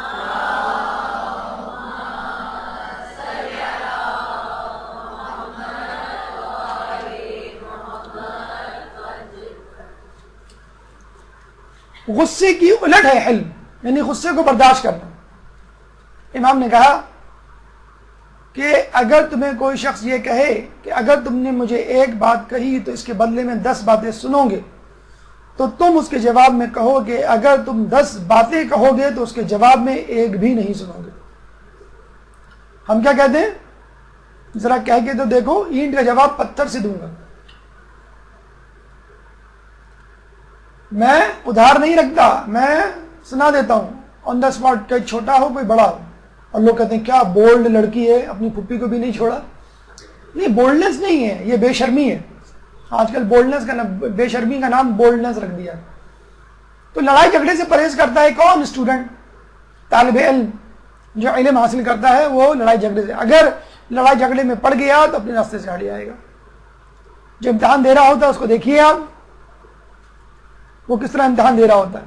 غصے کی الٹ ہے حلم, یعنی غصے کو برداشت کرنا. امام نے کہا کہ اگر تمہیں کوئی شخص یہ کہے کہ اگر تم نے مجھے ایک بات کہی تو اس کے بدلے میں 10 باتیں سنو گے, تو تم اس کے جواب میں کہو کہ اگر تم 10 باتیں کہو گے تو اس کے جواب میں ایک بھی نہیں سنو گے. ہم کیا کہتے ہیں؟ ذرا کہہ کے تو دیکھو, اینٹ کا جواب پتھر سے دوں گا. میں ادھار نہیں رکھتا, میں سنا دیتا ہوں آن دا اسپاٹ, کوئی چھوٹا ہو کوئی بڑا ہو. اور لوگ کہتے ہیں کیا بولڈ لڑکی ہے, اپنی پھپھی کو بھی نہیں چھوڑا. نہیں, بولڈنس نہیں ہے, یہ بے شرمی ہے. آج کل بولڈنس کا بے شرمی کا نام بولڈنس رکھ دیا. تو لڑائی جھگڑے سے پرہیز کرتا ہے کون؟ اسٹوڈنٹ, طالب علم جو علم حاصل کرتا ہے وہ لڑائی جھگڑے سے. اگر لڑائی جھگڑے میں پڑ گیا تو اپنے راستے سے ہٹ جائے گا. جو امتحان دے رہا ہوتا ہے اس کو دیکھیے آپ, وہ کس طرح امتحان دے رہا ہوتا ہے.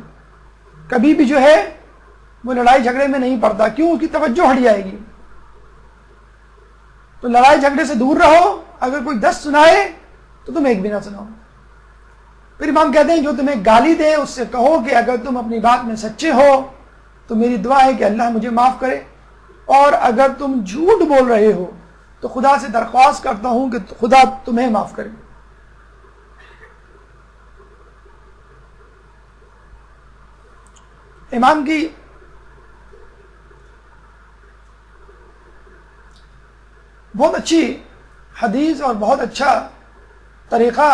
کبھی بھی جو ہے وہ لڑائی جھگڑے میں نہیں پڑتا, کیوں؟ اس کی توجہ ہٹ جائے گی. تو لڑائی جھگڑے سے دور رہو. اگر کوئی 10 سنائے تو تم ایک بھی نہ سناؤ. پھر امام کہتے ہیں جو تمہیں گالی دے اس سے کہو کہ اگر تم اپنی بات میں سچے ہو تو میری دعا ہے کہ اللہ مجھے معاف کرے, اور اگر تم جھوٹ بول رہے ہو تو خدا سے درخواست کرتا ہوں کہ خدا تمہیں معاف کرے. امام کی بہت اچھی حدیث اور بہت اچھا طریقہ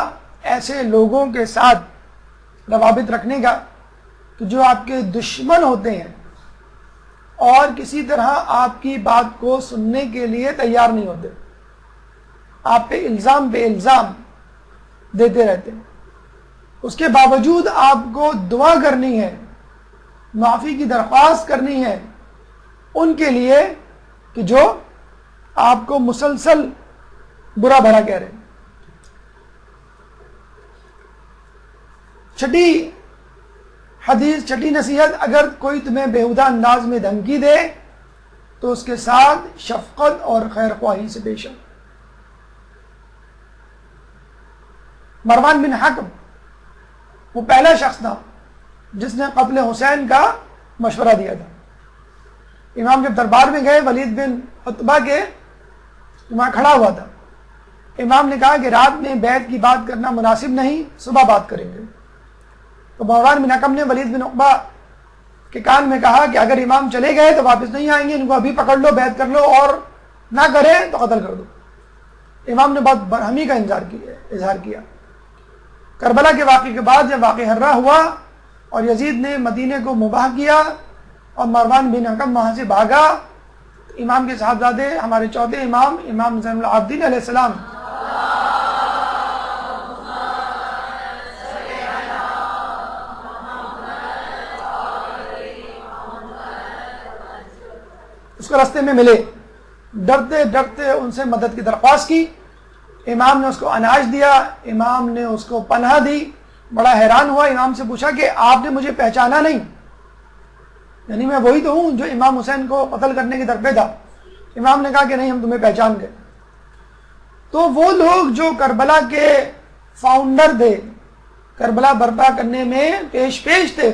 ایسے لوگوں کے ساتھ روابط رکھنے کا کہ جو آپ کے دشمن ہوتے ہیں اور کسی طرح آپ کی بات کو سننے کے لیے تیار نہیں ہوتے، آپ پہ الزام دیتے رہتے ہیں، اس کے باوجود آپ کو دعا کرنی ہے، معافی کی درخواست کرنی ہے ان کے لیے کہ جو آپ کو مسلسل برا بھلا کہہ رہے ہیں۔ چھٹی حدیث، چھٹی نصیحت، اگر کوئی تمہیں بیہودہ انداز میں دھمکی دے تو اس کے ساتھ شفقت اور خیر خواہی سے پیش آؤ۔ مروان بن حکم وہ پہلا شخص تھا جس نے قتل حسین کا مشورہ دیا تھا۔ امام جب دربار میں گئے، ولید بن عتبہ کے وہاں کھڑا ہوا تھا۔ امام نے کہا کہ رات میں بیعت کی بات کرنا مناسب نہیں، صبح بات کریں گے۔ تو مروان بن حکم نے ولید بن عتبہ کے کان میں کہا کہ اگر امام چلے گئے تو واپس نہیں آئیں گے، ان کو ابھی پکڑ لو، بیعت کر لو، اور نہ کرے تو قتل کر دو۔ امام نے بہت برہمی کا اظہار کیا۔ کربلا کے واقعے کے بعد جب واقعہ ہررا ہوا اور یزید نے مدینے کو مباح کیا اور مروان بن حکم وہاں سے بھاگا، امام کے صاحبزادے ہمارے چوتھے امام، امام زین العابدین علیہ السلام اس کو راستے میں ملے، ڈرتے ڈرتے ان سے مدد کی درخواست کی۔ امام نے اس کو اناج دیا، امام نے اس کو پناہ دی۔ بڑا حیران ہوا، امام سے پوچھا کہ آپ نے مجھے پہچانا نہیں؟ یعنی میں وہی تو ہوں جو امام حسین کو قتل کرنے کی طرف تھا۔ امام نے کہا کہ نہیں، ہم تمہیں پہچان گئے۔ تو وہ لوگ جو کربلا کے فاؤنڈر تھے، کربلا برپا کرنے میں پیش تھے،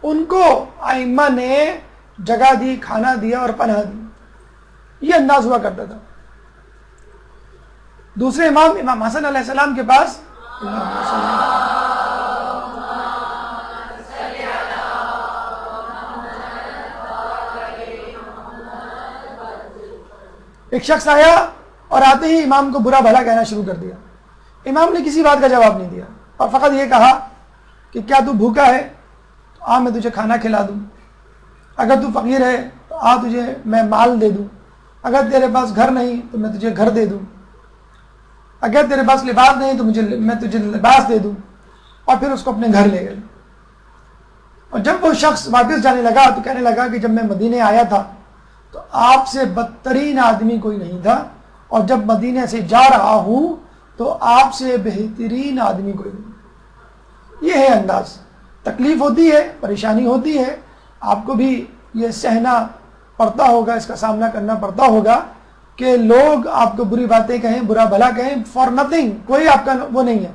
ان کو ائمہ نے جگہ دی، کھانا دیا اور پناہ دی۔ یہ انداز ہوا کرتا تھا۔ دوسرے امام، امام حسن علیہ السلام کے پاس ایک شخص آیا اور آتے ہی امام کو برا بھلا کہنا شروع کر دیا۔ امام نے کسی بات کا جواب نہیں دیا اور فقط یہ کہا کہ کیا تو بھوکا ہے تو آ میں تجھے کھانا کھلا دوں، اگر تو فقیر ہے تو آ تجھے میں مال دے دوں، اگر تیرے پاس گھر نہیں تو میں تجھے گھر دے دوں، اگر تیرے پاس لباس نہیں تو میں تجھے لباس دے دوں، اور پھر اس کو اپنے گھر لے گئے۔ اور جب وہ شخص واپس جانے لگا تو کہنے لگا کہ جب میں مدینے آیا تھا تو آپ سے بدترین آدمی کوئی نہیں تھا، اور جب مدینے سے جا رہا ہوں تو آپ سے بہترین آدمی کوئی نہیں۔ یہ ہے انداز۔ تکلیف ہوتی ہے، پریشانی ہوتی ہے، آپ کو بھی یہ سہنا پڑتا ہوگا، اس کا سامنا کرنا پڑتا ہوگا کہ لوگ آپ کو بری باتیں کہیں، برا بھلا کہیں، فار نتھنگ، کوئی آپ کا وہ نہیں ہے،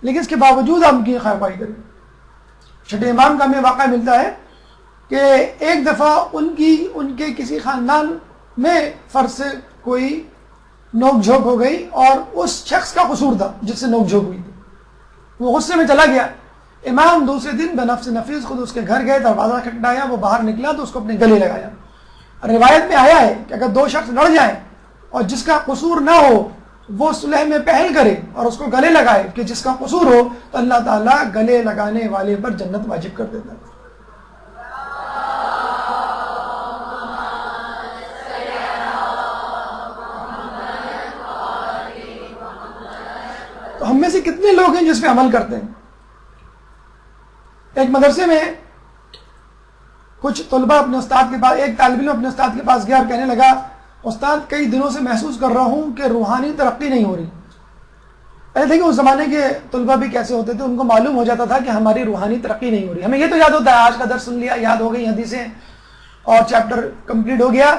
لیکن اس کے باوجود آپ کی خیر خواہی کریں۔ چھٹے امام کا ہمیں واقعہ ملتا ہے کہ ایک دفعہ ان کے کسی خاندان میں فرض سے کوئی نوک جھوک ہو گئی اور اس شخص کا قصور تھا جس سے نوک جھوک ہوئی تھی۔ وہ غصے میں چلا گیا۔ امام دوسرے دن بنفس نفیس خود اس کے گھر گئے، دروازہ کھٹکھٹایا، وہ باہر نکلا تو اس کو اپنے گلے لگایا۔ روایت میں آیا ہے کہ اگر دو شخص لڑ جائیں اور جس کا قصور نہ ہو وہ صلح میں پہل کرے اور اس کو گلے لگائے کہ جس کا قصور ہو، تو اللہ تعالیٰ گلے لگانے والے پر جنت واجب کر دیتا ہے۔ تو ہم میں سے کتنے لوگ ہیں جس پہ عمل کرتے ہیں؟ ایک مدرسے میں کچھ طلبہ اپنے استاد کے پاس، ایک طالب علم اپنے استاد کے پاس گیا اور کہنے لگا، استاد کئی دنوں سے محسوس کر رہا ہوں کہ روحانی ترقی نہیں ہو رہی۔ پہلے دیکھیں اس زمانے کے طلبہ بھی کیسے ہوتے تھے، ان کو معلوم ہو جاتا تھا کہ ہماری روحانی ترقی نہیں ہو رہی۔ ہمیں یہ تو یاد ہوتا ہے آج کا درس سن لیا، یاد ہو گئی حدیثیں اور چیپٹر کمپلیٹ ہو گیا،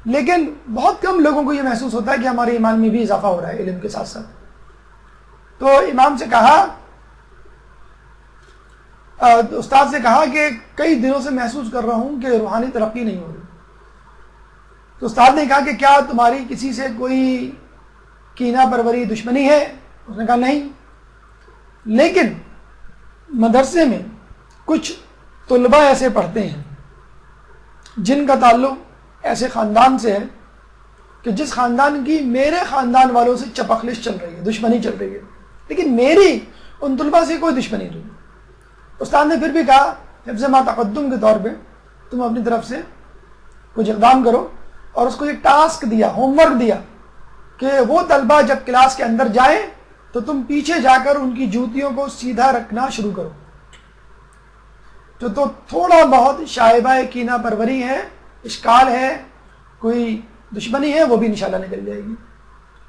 لیکن بہت کم لوگوں کو یہ محسوس ہوتا ہے کہ ہمارے ایمان میں بھی اضافہ ہو رہا ہے علم کے ساتھ ساتھ۔ تو امام سے کہا، استاد سے کہا کہ کئی دنوں سے محسوس کر رہا ہوں کہ روحانی ترقی نہیں ہو رہی۔ تو استاد نے کہا کہ کیا تمہاری کسی سے کوئی کینہ پروری دشمنی ہے؟ اس نے کہا نہیں، لیکن مدرسے میں کچھ طلباء ایسے پڑھتے ہیں جن کا تعلق ایسے خاندان سے ہے کہ جس خاندان کی میرے خاندان والوں سے چپخلش چل رہی ہے، دشمنی چل رہی ہے، لیکن میری ان طلباء سے کوئی دشمنی نہیں۔ استاد نے پھر بھی کہا حفظ ما تقدم کے طور پہ تم اپنی طرف سے کچھ اقدام کرو، اور اس کو ایک ٹاسک دیا، ہوم ورک دیا کہ وہ طلباء جب کلاس کے اندر جائیں تو تم پیچھے جا کر ان کی جوتیوں کو سیدھا رکھنا شروع کرو۔ تو تھوڑا بہت شائبہ کینہ پروری ہے، اشکال ہے، کوئی دشمنی ہے، وہ بھی انشاءاللہ نکل جائے گی۔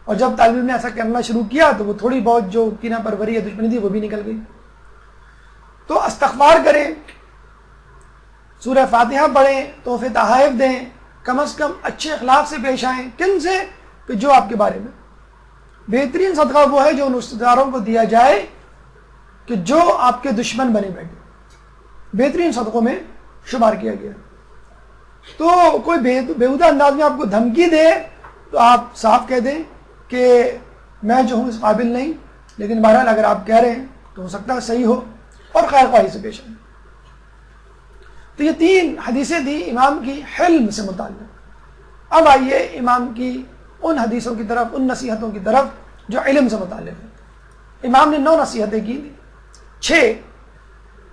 اور جب طالب علم نے ایسا کرنا شروع کیا تو وہ تھوڑی بہت جو کینہ پروری ہے، دشمنی تھی، وہ بھی نکل گئی۔ تو استغفار کریں، سورہ فاتحہ پڑھیں، تحفے تحائف دیں، کم از کم اچھے اخلاق سے پیش آئیں۔ کن سے؟ کہ جو آپ کے بارے میں بہترین صدقہ وہ ہے جو ان رشتہ داروں کو دیا جائے کہ جو آپ کے دشمن بنے بیٹھے، بہترین صدقوں میں شمار کیا گیا۔ تو کوئی بیہودہ انداز میں آپ کو دھمکی دے تو آپ صاف کہہ دیں کہ میں جو ہوں اس قابل نہیں، لیکن بہرحال اگر آپ کہہ رہے ہیں تو ہو سکتا ہے صحیح ہو، اور خیر خواہی سے پیش آئیں۔ تو یہ 3 حدیثیں تھیں امام کی حلم سے متعلق۔ اب آئیے امام کی ان حدیثوں کی طرف، ان نصیحتوں کی طرف جو علم سے متعلق ہے۔ امام نے 9 نصیحتیں کی، 6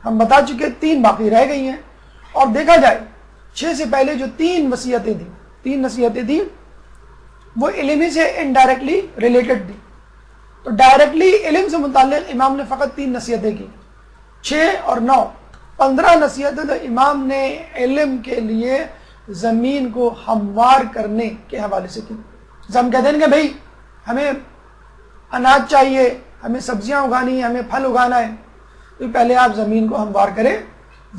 ہم بتا چکے، 3 باقی رہ گئی ہیں۔ اور دیکھا جائے 6 سے پہلے جو 3 وصیتیں تھیں، 3 نصیحتیں تھیں، وہ علم سے انڈائریکٹلی ریلیٹڈ تھی۔ تو ڈائریکٹلی علم سے متعلق امام نے فقط 3 نصیحتیں کی، 6 اور 9، 15 نصیحتیں تو امام نے علم کے لیے زمین کو ہموار کرنے کے حوالے سے کی۔ ہم کہتے ہیں کہ بھائی ہمیں اناج چاہیے، ہمیں سبزیاں اگانی ہیں، ہمیں پھل اگانا ہے، تو پہلے آپ زمین کو ہموار کریں،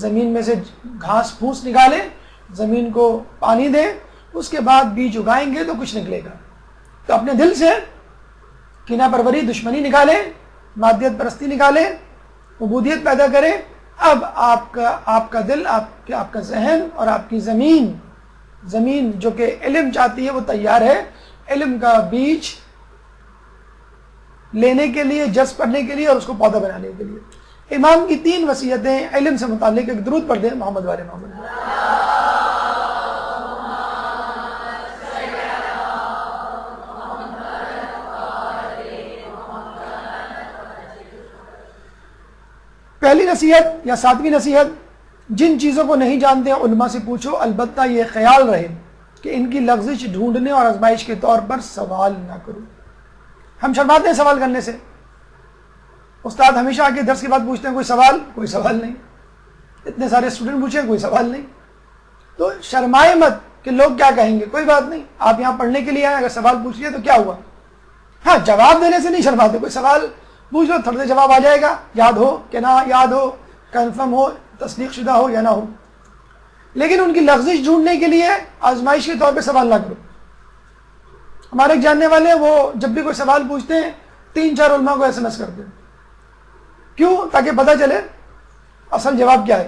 زمین میں سے گھاس پھوس نکالیں، زمین کو پانی دیں، اس کے بعد بیج اگائیں گے تو کچھ نکلے گا۔ تو اپنے دل سے کینہ پروری، دشمنی نکالیں، مادیت پرستی نکالیں، عبودیت پیدا کریں۔ اب آپ کا دل، آپ کا ذہن اور آپ کی زمین جو کہ علم چاہتی ہے وہ تیار ہے، علم کا بیج لینے کے لیے، جذب کرنے کے لیے اور اس کو پودا بنانے کے لیے۔ امام کی 3 وصیتیں علم سے متعلق۔ ایک درود پڑھ دیں محمد والے محمد۔ پہلی نصیحت یا 7ویں نصیحت، جن چیزوں کو نہیں جانتے ہیں علماء سے پوچھو، البتہ یہ خیال رہے کہ ان کی لغزش ڈھونڈنے اور آزمائش کے طور پر سوال نہ کرو۔ ہم شرماتے ہیں سوال کرنے سے، استاد ہمیشہ آ کے درس کے بعد پوچھتے ہیں کوئی سوال نہیں، اتنے سارے اسٹوڈنٹ پوچھیں کوئی سوال نہیں۔ تو شرمائے مت کہ لوگ کیا کہیں گے، کوئی بات نہیں، آپ یہاں پڑھنے کے لیے آئے، اگر سوال پوچھ لیے تو کیا ہوا۔ ہاں، جواب دینے سے نہیں شرماتے، کوئی سوال پوچھ لو، تھوڑے سے جواب آ جائے گا، یاد ہو کہ نہ یاد ہو، کنفرم ہو، تصدیق شدہ ہو یا نہ ہو، لیکن ان کی لغزش ڈھونڈنے کے لیے آزمائش کے طور پہ سوال نہ کرو۔ ہمارے ایک جاننے والے، وہ جب بھی کوئی سوال پوچھتے ہیں 3-4 علماء کو SMS کرتے ہیں، کیوں؟ تاکہ پتہ چلے اصل جواب کیا ہے۔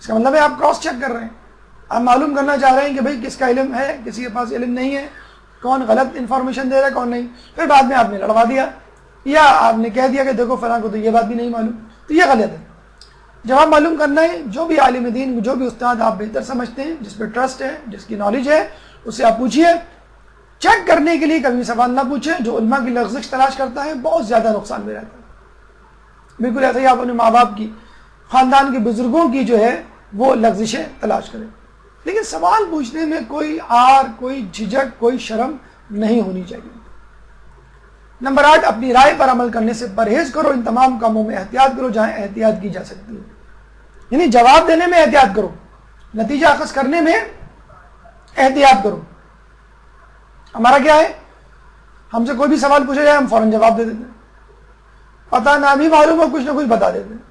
اس کا مطلب ہے آپ کراس چیک کر رہے ہیں، آپ معلوم کرنا چاہ رہے ہیں کہ بھئی کس کا علم ہے، کسی کے پاس علم نہیں ہے، کون غلط انفارمیشن دے رہا ہے، کون نہیں۔ پھر بعد میں آپ نے لڑوا دیا یا آپ نے کہہ دیا کہ دیکھو فلاں کو تو یہ بات بھی نہیں معلوم، تو یہ غلط ہے۔ جواب معلوم کرنا ہے، جو بھی عالم دین، جو بھی استاد آپ بہتر سمجھتے ہیں، جس پہ ٹرسٹ ہے، جس کی نالج ہے، اس سے آپ پوچھیے۔ چیک کرنے کے لیے کبھی سوال نہ پوچھیں۔ جو علماء کی لغزش تلاش کرتا ہے بہت زیادہ نقصان میں رہتا ہے۔ بالکل ایسا ہی آپ اپنے ماں باپ کی، خاندان کے بزرگوں کی جو ہے وہ لغزشیں تلاش کریں، لیکن سوال پوچھنے میں کوئی آر، کوئی جھجک، کوئی شرم نہیں ہونی چاہیے۔ نمبر 8، اپنی رائے پر عمل کرنے سے پرہیز کرو۔ ان تمام کاموں میں احتیاط کرو جہاں احتیاط کی جا سکتی ہے، یعنی جواب دینے میں احتیاط کرو، نتیجہ اخذ کرنے میں احتیاط کرو۔ ہمارا کیا ہے، ہم سے کوئی بھی سوال پوچھا جائے ہم فوراً جواب دے دیتے ہیں، پتہ نہ بھی معلوم ہو کچھ نہ کچھ بتا دیتے ہیں۔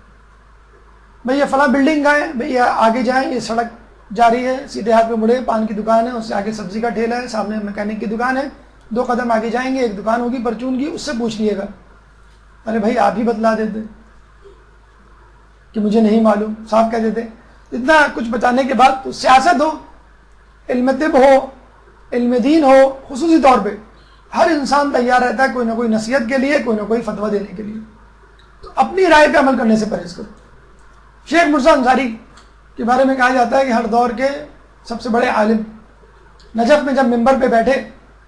بھئی یہ فلاں بلڈنگ کا ہے، بھئی آگے جائیں، یہ سڑک جا رہی ہے، سیدھے ہاتھ پہ مڑے، پان کی دکان ہے، اس سے آگے سبزی کا ٹھیلا ہے، سامنے میکینک کی دکان ہے، 2 قدم آگے جائیں گے ایک دکان ہوگی پرچون کی، اس سے پوچھ لیے گا۔ ارے بھائی آپ ہی بتلا دیتے کہ مجھے نہیں معلوم، صاحب کہہ دیتے۔ اتنا کچھ بتانے کے بعد تو سیاست ہو، علم طب ہو، علم دین ہو، خصوصی طور پہ ہر انسان تیار رہتا ہے کوئی نہ کوئی نصیحت کے لیے، کوئی نہ کوئی فتویٰ دینے کے لیے۔ تو اپنی رائے پہ عمل کرنے سے پرہیز کرو۔ شیخ مرزا انصاری کے بارے میں کہا جاتا ہے کہ ہر دور کے سب سے بڑے عالم نجف میں جب ممبر پہ بیٹھے،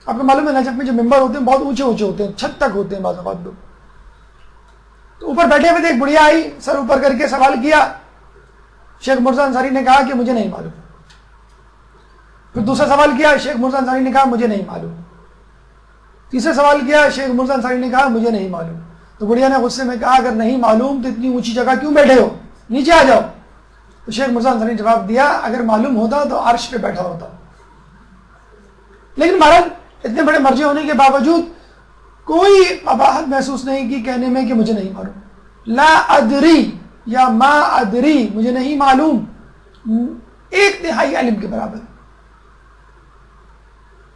آپ کو معلوم ہے نجف میں جو ممبر ہوتے ہیں بہت اونچے اونچے ہوتے ہیں، چھت تک ہوتے ہیں بعض اوقات لوگ، تو اوپر بیٹھے ہوئے تھے، ایک بڑھیا آئی سر اوپر کر کے سوال کیا، شیخ مرزا انصاری نے کہا کہ مجھے نہیں معلوم، پھر دوسرا سوال کیا، شیخ مرزا انصاری نے کہا مجھے نہیں معلوم، تیسرا سوال کیا، شیخ مرزا انصاری نے کہا مجھے نہیں معلوم، تو بڑھیا نے غصے میں کہا اگر نہیں معلوم تو اتنی اونچی جگہ کیوں بیٹھے ہو، نیچے آ جاؤ۔ تو شیخ مرزا انصاری نے جواب دیا اگر معلوم ہوتا تو عرش پہ بیٹھا ہوتا، لیکن بہرحال اتنے بڑے مرجع ہونے کے باوجود کوئی اباحت محسوس نہیں کی کہنے میں کہ مجھے نہیں معلوم، لا ادری یا ما ادری، مجھے نہیں معلوم، ایک تہائی علم کے برابر۔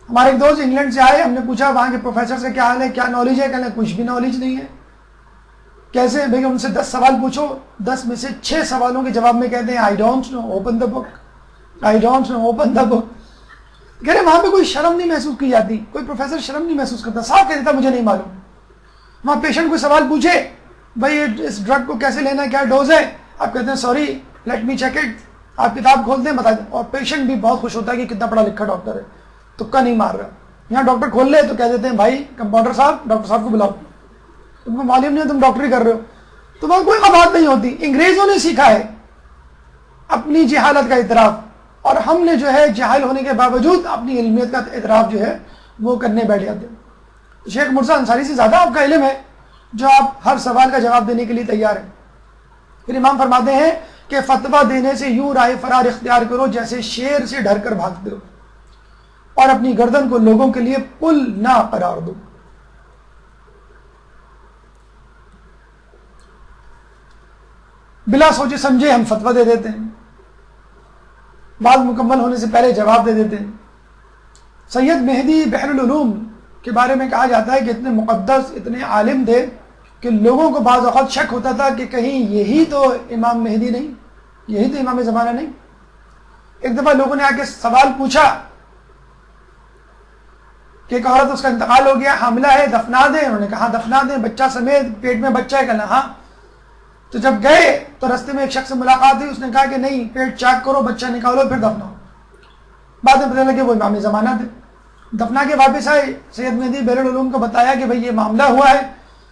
ہمارے ایک دوست انگلینڈ سے آئے، ہم نے پوچھا وہاں کے پروفیسر سے کیا حال ہے، کیا نالج ہے، کہنے کچھ بھی نالج نہیں ہے۔ کیسے؟ بھئی ان سے 10 سوال پوچھو، 10 میں سے 6 سوالوں کے جواب میں کہتے ہیں I don't know, open the book, I don't know, open the book. کہہ رہے وہاں پہ کوئی شرم نہیں محسوس کی جاتی، کوئی پروفیسر شرم نہیں محسوس کرتا، صاف کہہ دیتا مجھے نہیں معلوم۔ وہاں پیشنٹ کوئی سوال پوچھے بھائی اس ڈرگ کو کیسے لینا ہے، کیا ڈوز ہے، آپ کہتے ہیں sorry let me check it, آپ کتاب کھولتے ہیں بتا دیں، اور پیشنٹ بھی بہت خوش ہوتا ہے کہ کتنا پڑھا لکھا ڈاکٹر ہے، تکا نہیں مار رہا۔ یہاں ڈاکٹر کھول لے تو کہہ دیتے ہیں بھائی کمپاؤنڈر صاحب، ڈاکٹر صاحب کو بلاؤ، تم کو معلوم نہیں ہے تم ڈاکٹری کر رہے ہو، تو وہاں کوئی بات نہیں ہوتی۔ انگریزوں نے سیکھا ہے اپنی جہالت کا اعتراف، اور ہم نے جو ہے جاہل ہونے کے باوجود اپنی علمیت کا اعتراف جو ہے وہ کرنے بیٹھ جاتے ہیں۔ شیخ مرزا انصاری سے زیادہ آپ کا علم ہے جو آپ ہر سوال کا جواب دینے کے لیے تیار ہیں۔ پھر امام فرماتے ہیں کہ فتویٰ دینے سے یوں رائے فرار اختیار کرو جیسے شیر سے ڈر کر بھاگتے ہو، اور اپنی گردن کو لوگوں کے لیے پل نہ قرار دو۔ بلا سوچے سمجھے ہم فتویٰ دے دیتے ہیں، بعد مکمل ہونے سے پہلے جواب دے دیتے ہیں۔ سید مہدی بحر العلوم کے بارے میں کہا جاتا ہے کہ اتنے مقدس، اتنے عالم تھے کہ لوگوں کو بعض اوقات شک ہوتا تھا کہ کہیں یہی تو امام مہدی نہیں، یہی تو امام زمانہ نہیں۔ ایک دفعہ لوگوں نے آ کے سوال پوچھا کہ ایک عورت اس کا انتقال ہو گیا، حاملہ ہے، دفنا دیں، انہوں نے کہا دفنا دیں، بچہ سمیت، پیٹ میں بچہ ہے، کہنا ہاں۔ تو جب گئے تو رستے میں ایک شخص سے ملاقات ہوئی، اس نے کہا کہ نہیں، پیٹ چاک کرو، بچہ نکالو، پھر دفناؤ۔ بعد میں پتہ لگا وہ امام زمانہ تھے۔ دفنا کے واپس آئے، سید مہدی بحر العلوم کو بتایا کہ بھئی یہ معاملہ ہوا ہے،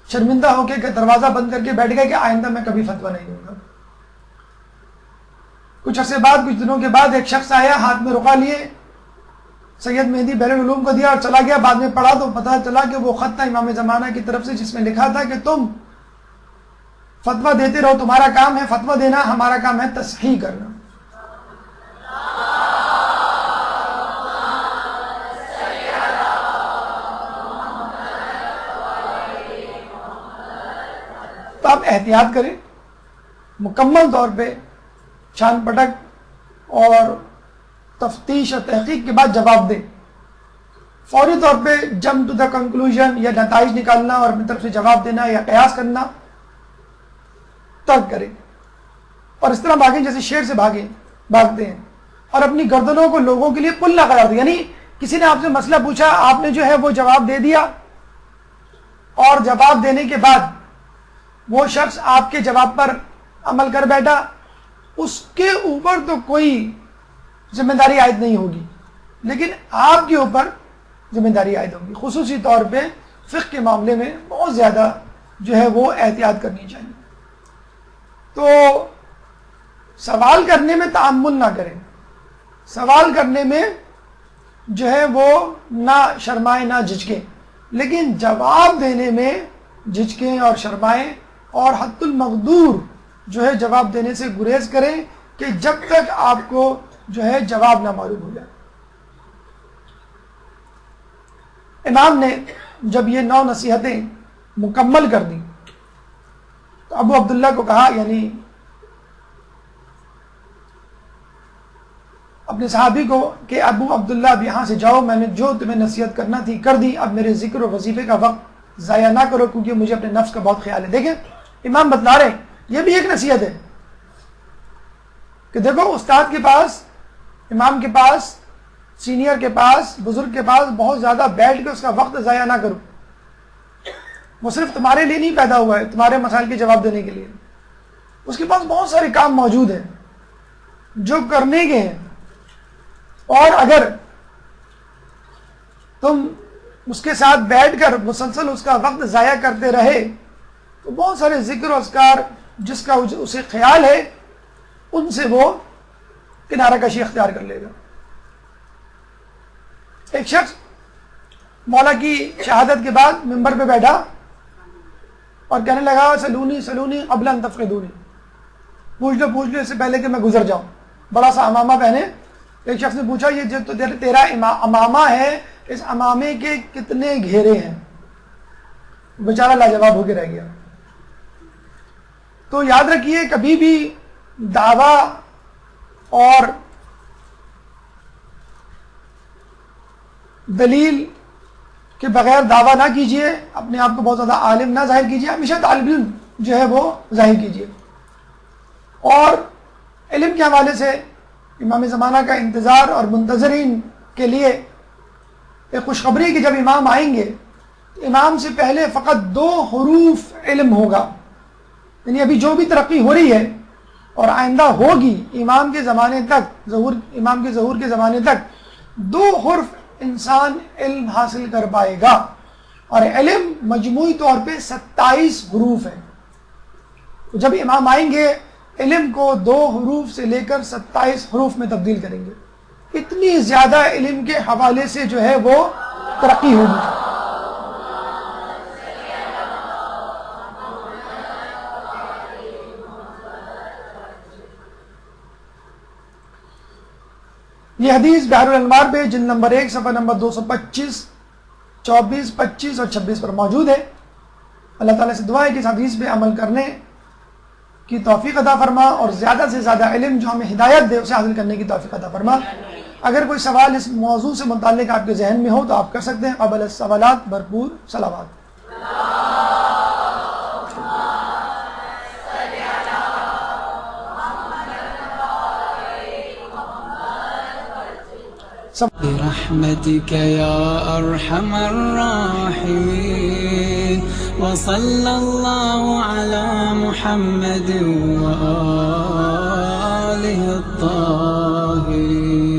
شرمندہ ہو کے دروازہ بند کر کے بیٹھ گئے کہ آئندہ میں کبھی فتویٰ نہیں دوں گا۔ کچھ عرصے بعد، کچھ دنوں کے بعد ایک شخص آیا، ہاتھ میں رقعہ لیے، سید مہدی بحر العلوم کو دیا اور چلا گیا۔ بعد میں پڑھا تو پتہ چلا کہ وہ خط تھا امام زمانہ کی طرف سے، جس میں لکھا تھا کہ تم فتویٰ دیتے رہو، تمہارا کام ہے فتویٰ دینا، ہمارا کام ہے تصحیح کرنا۔ تو آپ احتیاط کریں، مکمل طور پہ چھان پٹک اور تفتیش اور تحقیق کے بعد جواب دیں۔ فوری طور پہ جمپ ٹو دا کنکلوژن یا نتائج نکالنا اور اپنی طرف سے جواب دینا یا قیاس کرنا ترک کریں، اور اس طرح بھاگیں جیسے شیر سے بھاگتے ہیں، اور اپنی گردنوں کو لوگوں کے لیے پل نہ قرار دیں۔ یعنی کسی نے آپ سے مسئلہ پوچھا، آپ نے جو ہے وہ جواب دے دیا، اور جواب دینے کے بعد وہ شخص آپ کے جواب پر عمل کر بیٹھا، اس کے اوپر تو کوئی ذمہ داری عائد نہیں ہوگی، لیکن آپ کے اوپر ذمہ داری عائد ہوگی۔ خصوصی طور پہ فقہ کے معاملے میں بہت زیادہ جو ہے وہ احتیاط کرنی چاہیے۔ تو سوال کرنے میں تعامل نہ کریں، سوال کرنے میں جو ہے وہ نہ شرمائیں نہ جھجکیں، لیکن جواب دینے میں جھجکیں اور شرمائیں، اور حد المقدور جو ہے جواب دینے سے گریز کریں کہ جب تک آپ کو جو ہے جواب نہ معلوم ہو جائے۔ امام نے جب یہ 9 نصیحتیں مکمل کر دیں تو ابو عبداللہ کو کہا، یعنی اپنے صحابی کو، کہ ابو عبداللہ اب یہاں سے جاؤ، میں نے جو تمہیں نصیحت کرنا تھی کر دی، اب میرے ذکر و وظیفے کا وقت ضائع نہ کرو کیونکہ مجھے اپنے نفس کا بہت خیال ہے۔ دیکھیں امام بتلا رہے ہیں، یہ بھی ایک نصیحت ہے کہ دیکھو استاد کے پاس، امام کے پاس، سینئر کے پاس، بزرگ کے پاس بہت زیادہ بیٹھ کے اس کا وقت ضائع نہ کرو، وہ صرف تمہارے لیے نہیں پیدا ہوا ہے، تمہارے مسائل کے جواب دینے کے لیے، اس کے پاس بہت سارے کام موجود ہیں۔ جو کرنے کے ہیں، اور اگر تم اس کے ساتھ بیٹھ کر مسلسل اس کا وقت ضائع کرتے رہے تو بہت سارے ذکر و اذکار جس کا اسے خیال ہے ان سے وہ کنارہ کشی اختیار کر لے گا۔ ایک شخص مولا کی شہادت کے بعد ممبر پہ بیٹھا اور کہنے لگا سلونی سلونی قبل ان تفقدونی، پوچھ لو اس سے پہلے کہ میں گزر جاؤں۔ بڑا سا امامہ پہنے، ایک شخص نے پوچھا یہ جو تیرا امامہ ہے اس امامے کے کتنے گھیرے ہیں؟ بیچارہ لاجواب ہو کے رہ گیا۔ تو یاد رکھیے کبھی بھی دعویٰ اور دلیل کے بغیر دعویٰ نہ کیجیے، اپنے آپ کو بہت زیادہ عالم نہ ظاہر کیجیے، ہمیشہ طالب علم جو ہے وہ ظاہر کیجیے۔ اور علم کے حوالے سے امام زمانہ کا انتظار اور منتظرین کے لیے ایک خوشخبری کہ جب امام آئیں گے تو امام سے پہلے فقط 2 حروف علم ہوگا، یعنی ابھی جو بھی ترقی ہو رہی ہے اور آئندہ ہوگی امام کے زمانے تک، امام کے ظہور کے زمانے تک 2 حرف انسان علم حاصل کر پائے گا، اور علم مجموعی طور پہ 27 حروف ہے۔ تو جب امام آئیں گے علم کو 2 حروف سے لے کر 27 حروف میں تبدیل کریں گے۔ اتنی زیادہ علم کے حوالے سے جو ہے وہ ترقی ہوگی۔ یہ حدیث بحر الانوار پہ جلد نمبر 1 صفحہ نمبر 225، 24، 25 اور 26 پر موجود ہے۔ اللہ تعالیٰ سے دعا ہے کہ اس حدیث پہ عمل کرنے کی توفیق عطا فرما، اور زیادہ سے زیادہ علم جو ہمیں ہدایت دے اسے حاصل کرنے کی توفیق عطا فرما۔ اگر کوئی سوال اس موضوع سے متعلق آپ کے ذہن میں ہو تو آپ کر سکتے ہیں۔ قبل السوالات بھرپور صلوات۔ برحمتك يا أرحم الراحمين، وصلى الله على محمد وآله الطاهرين۔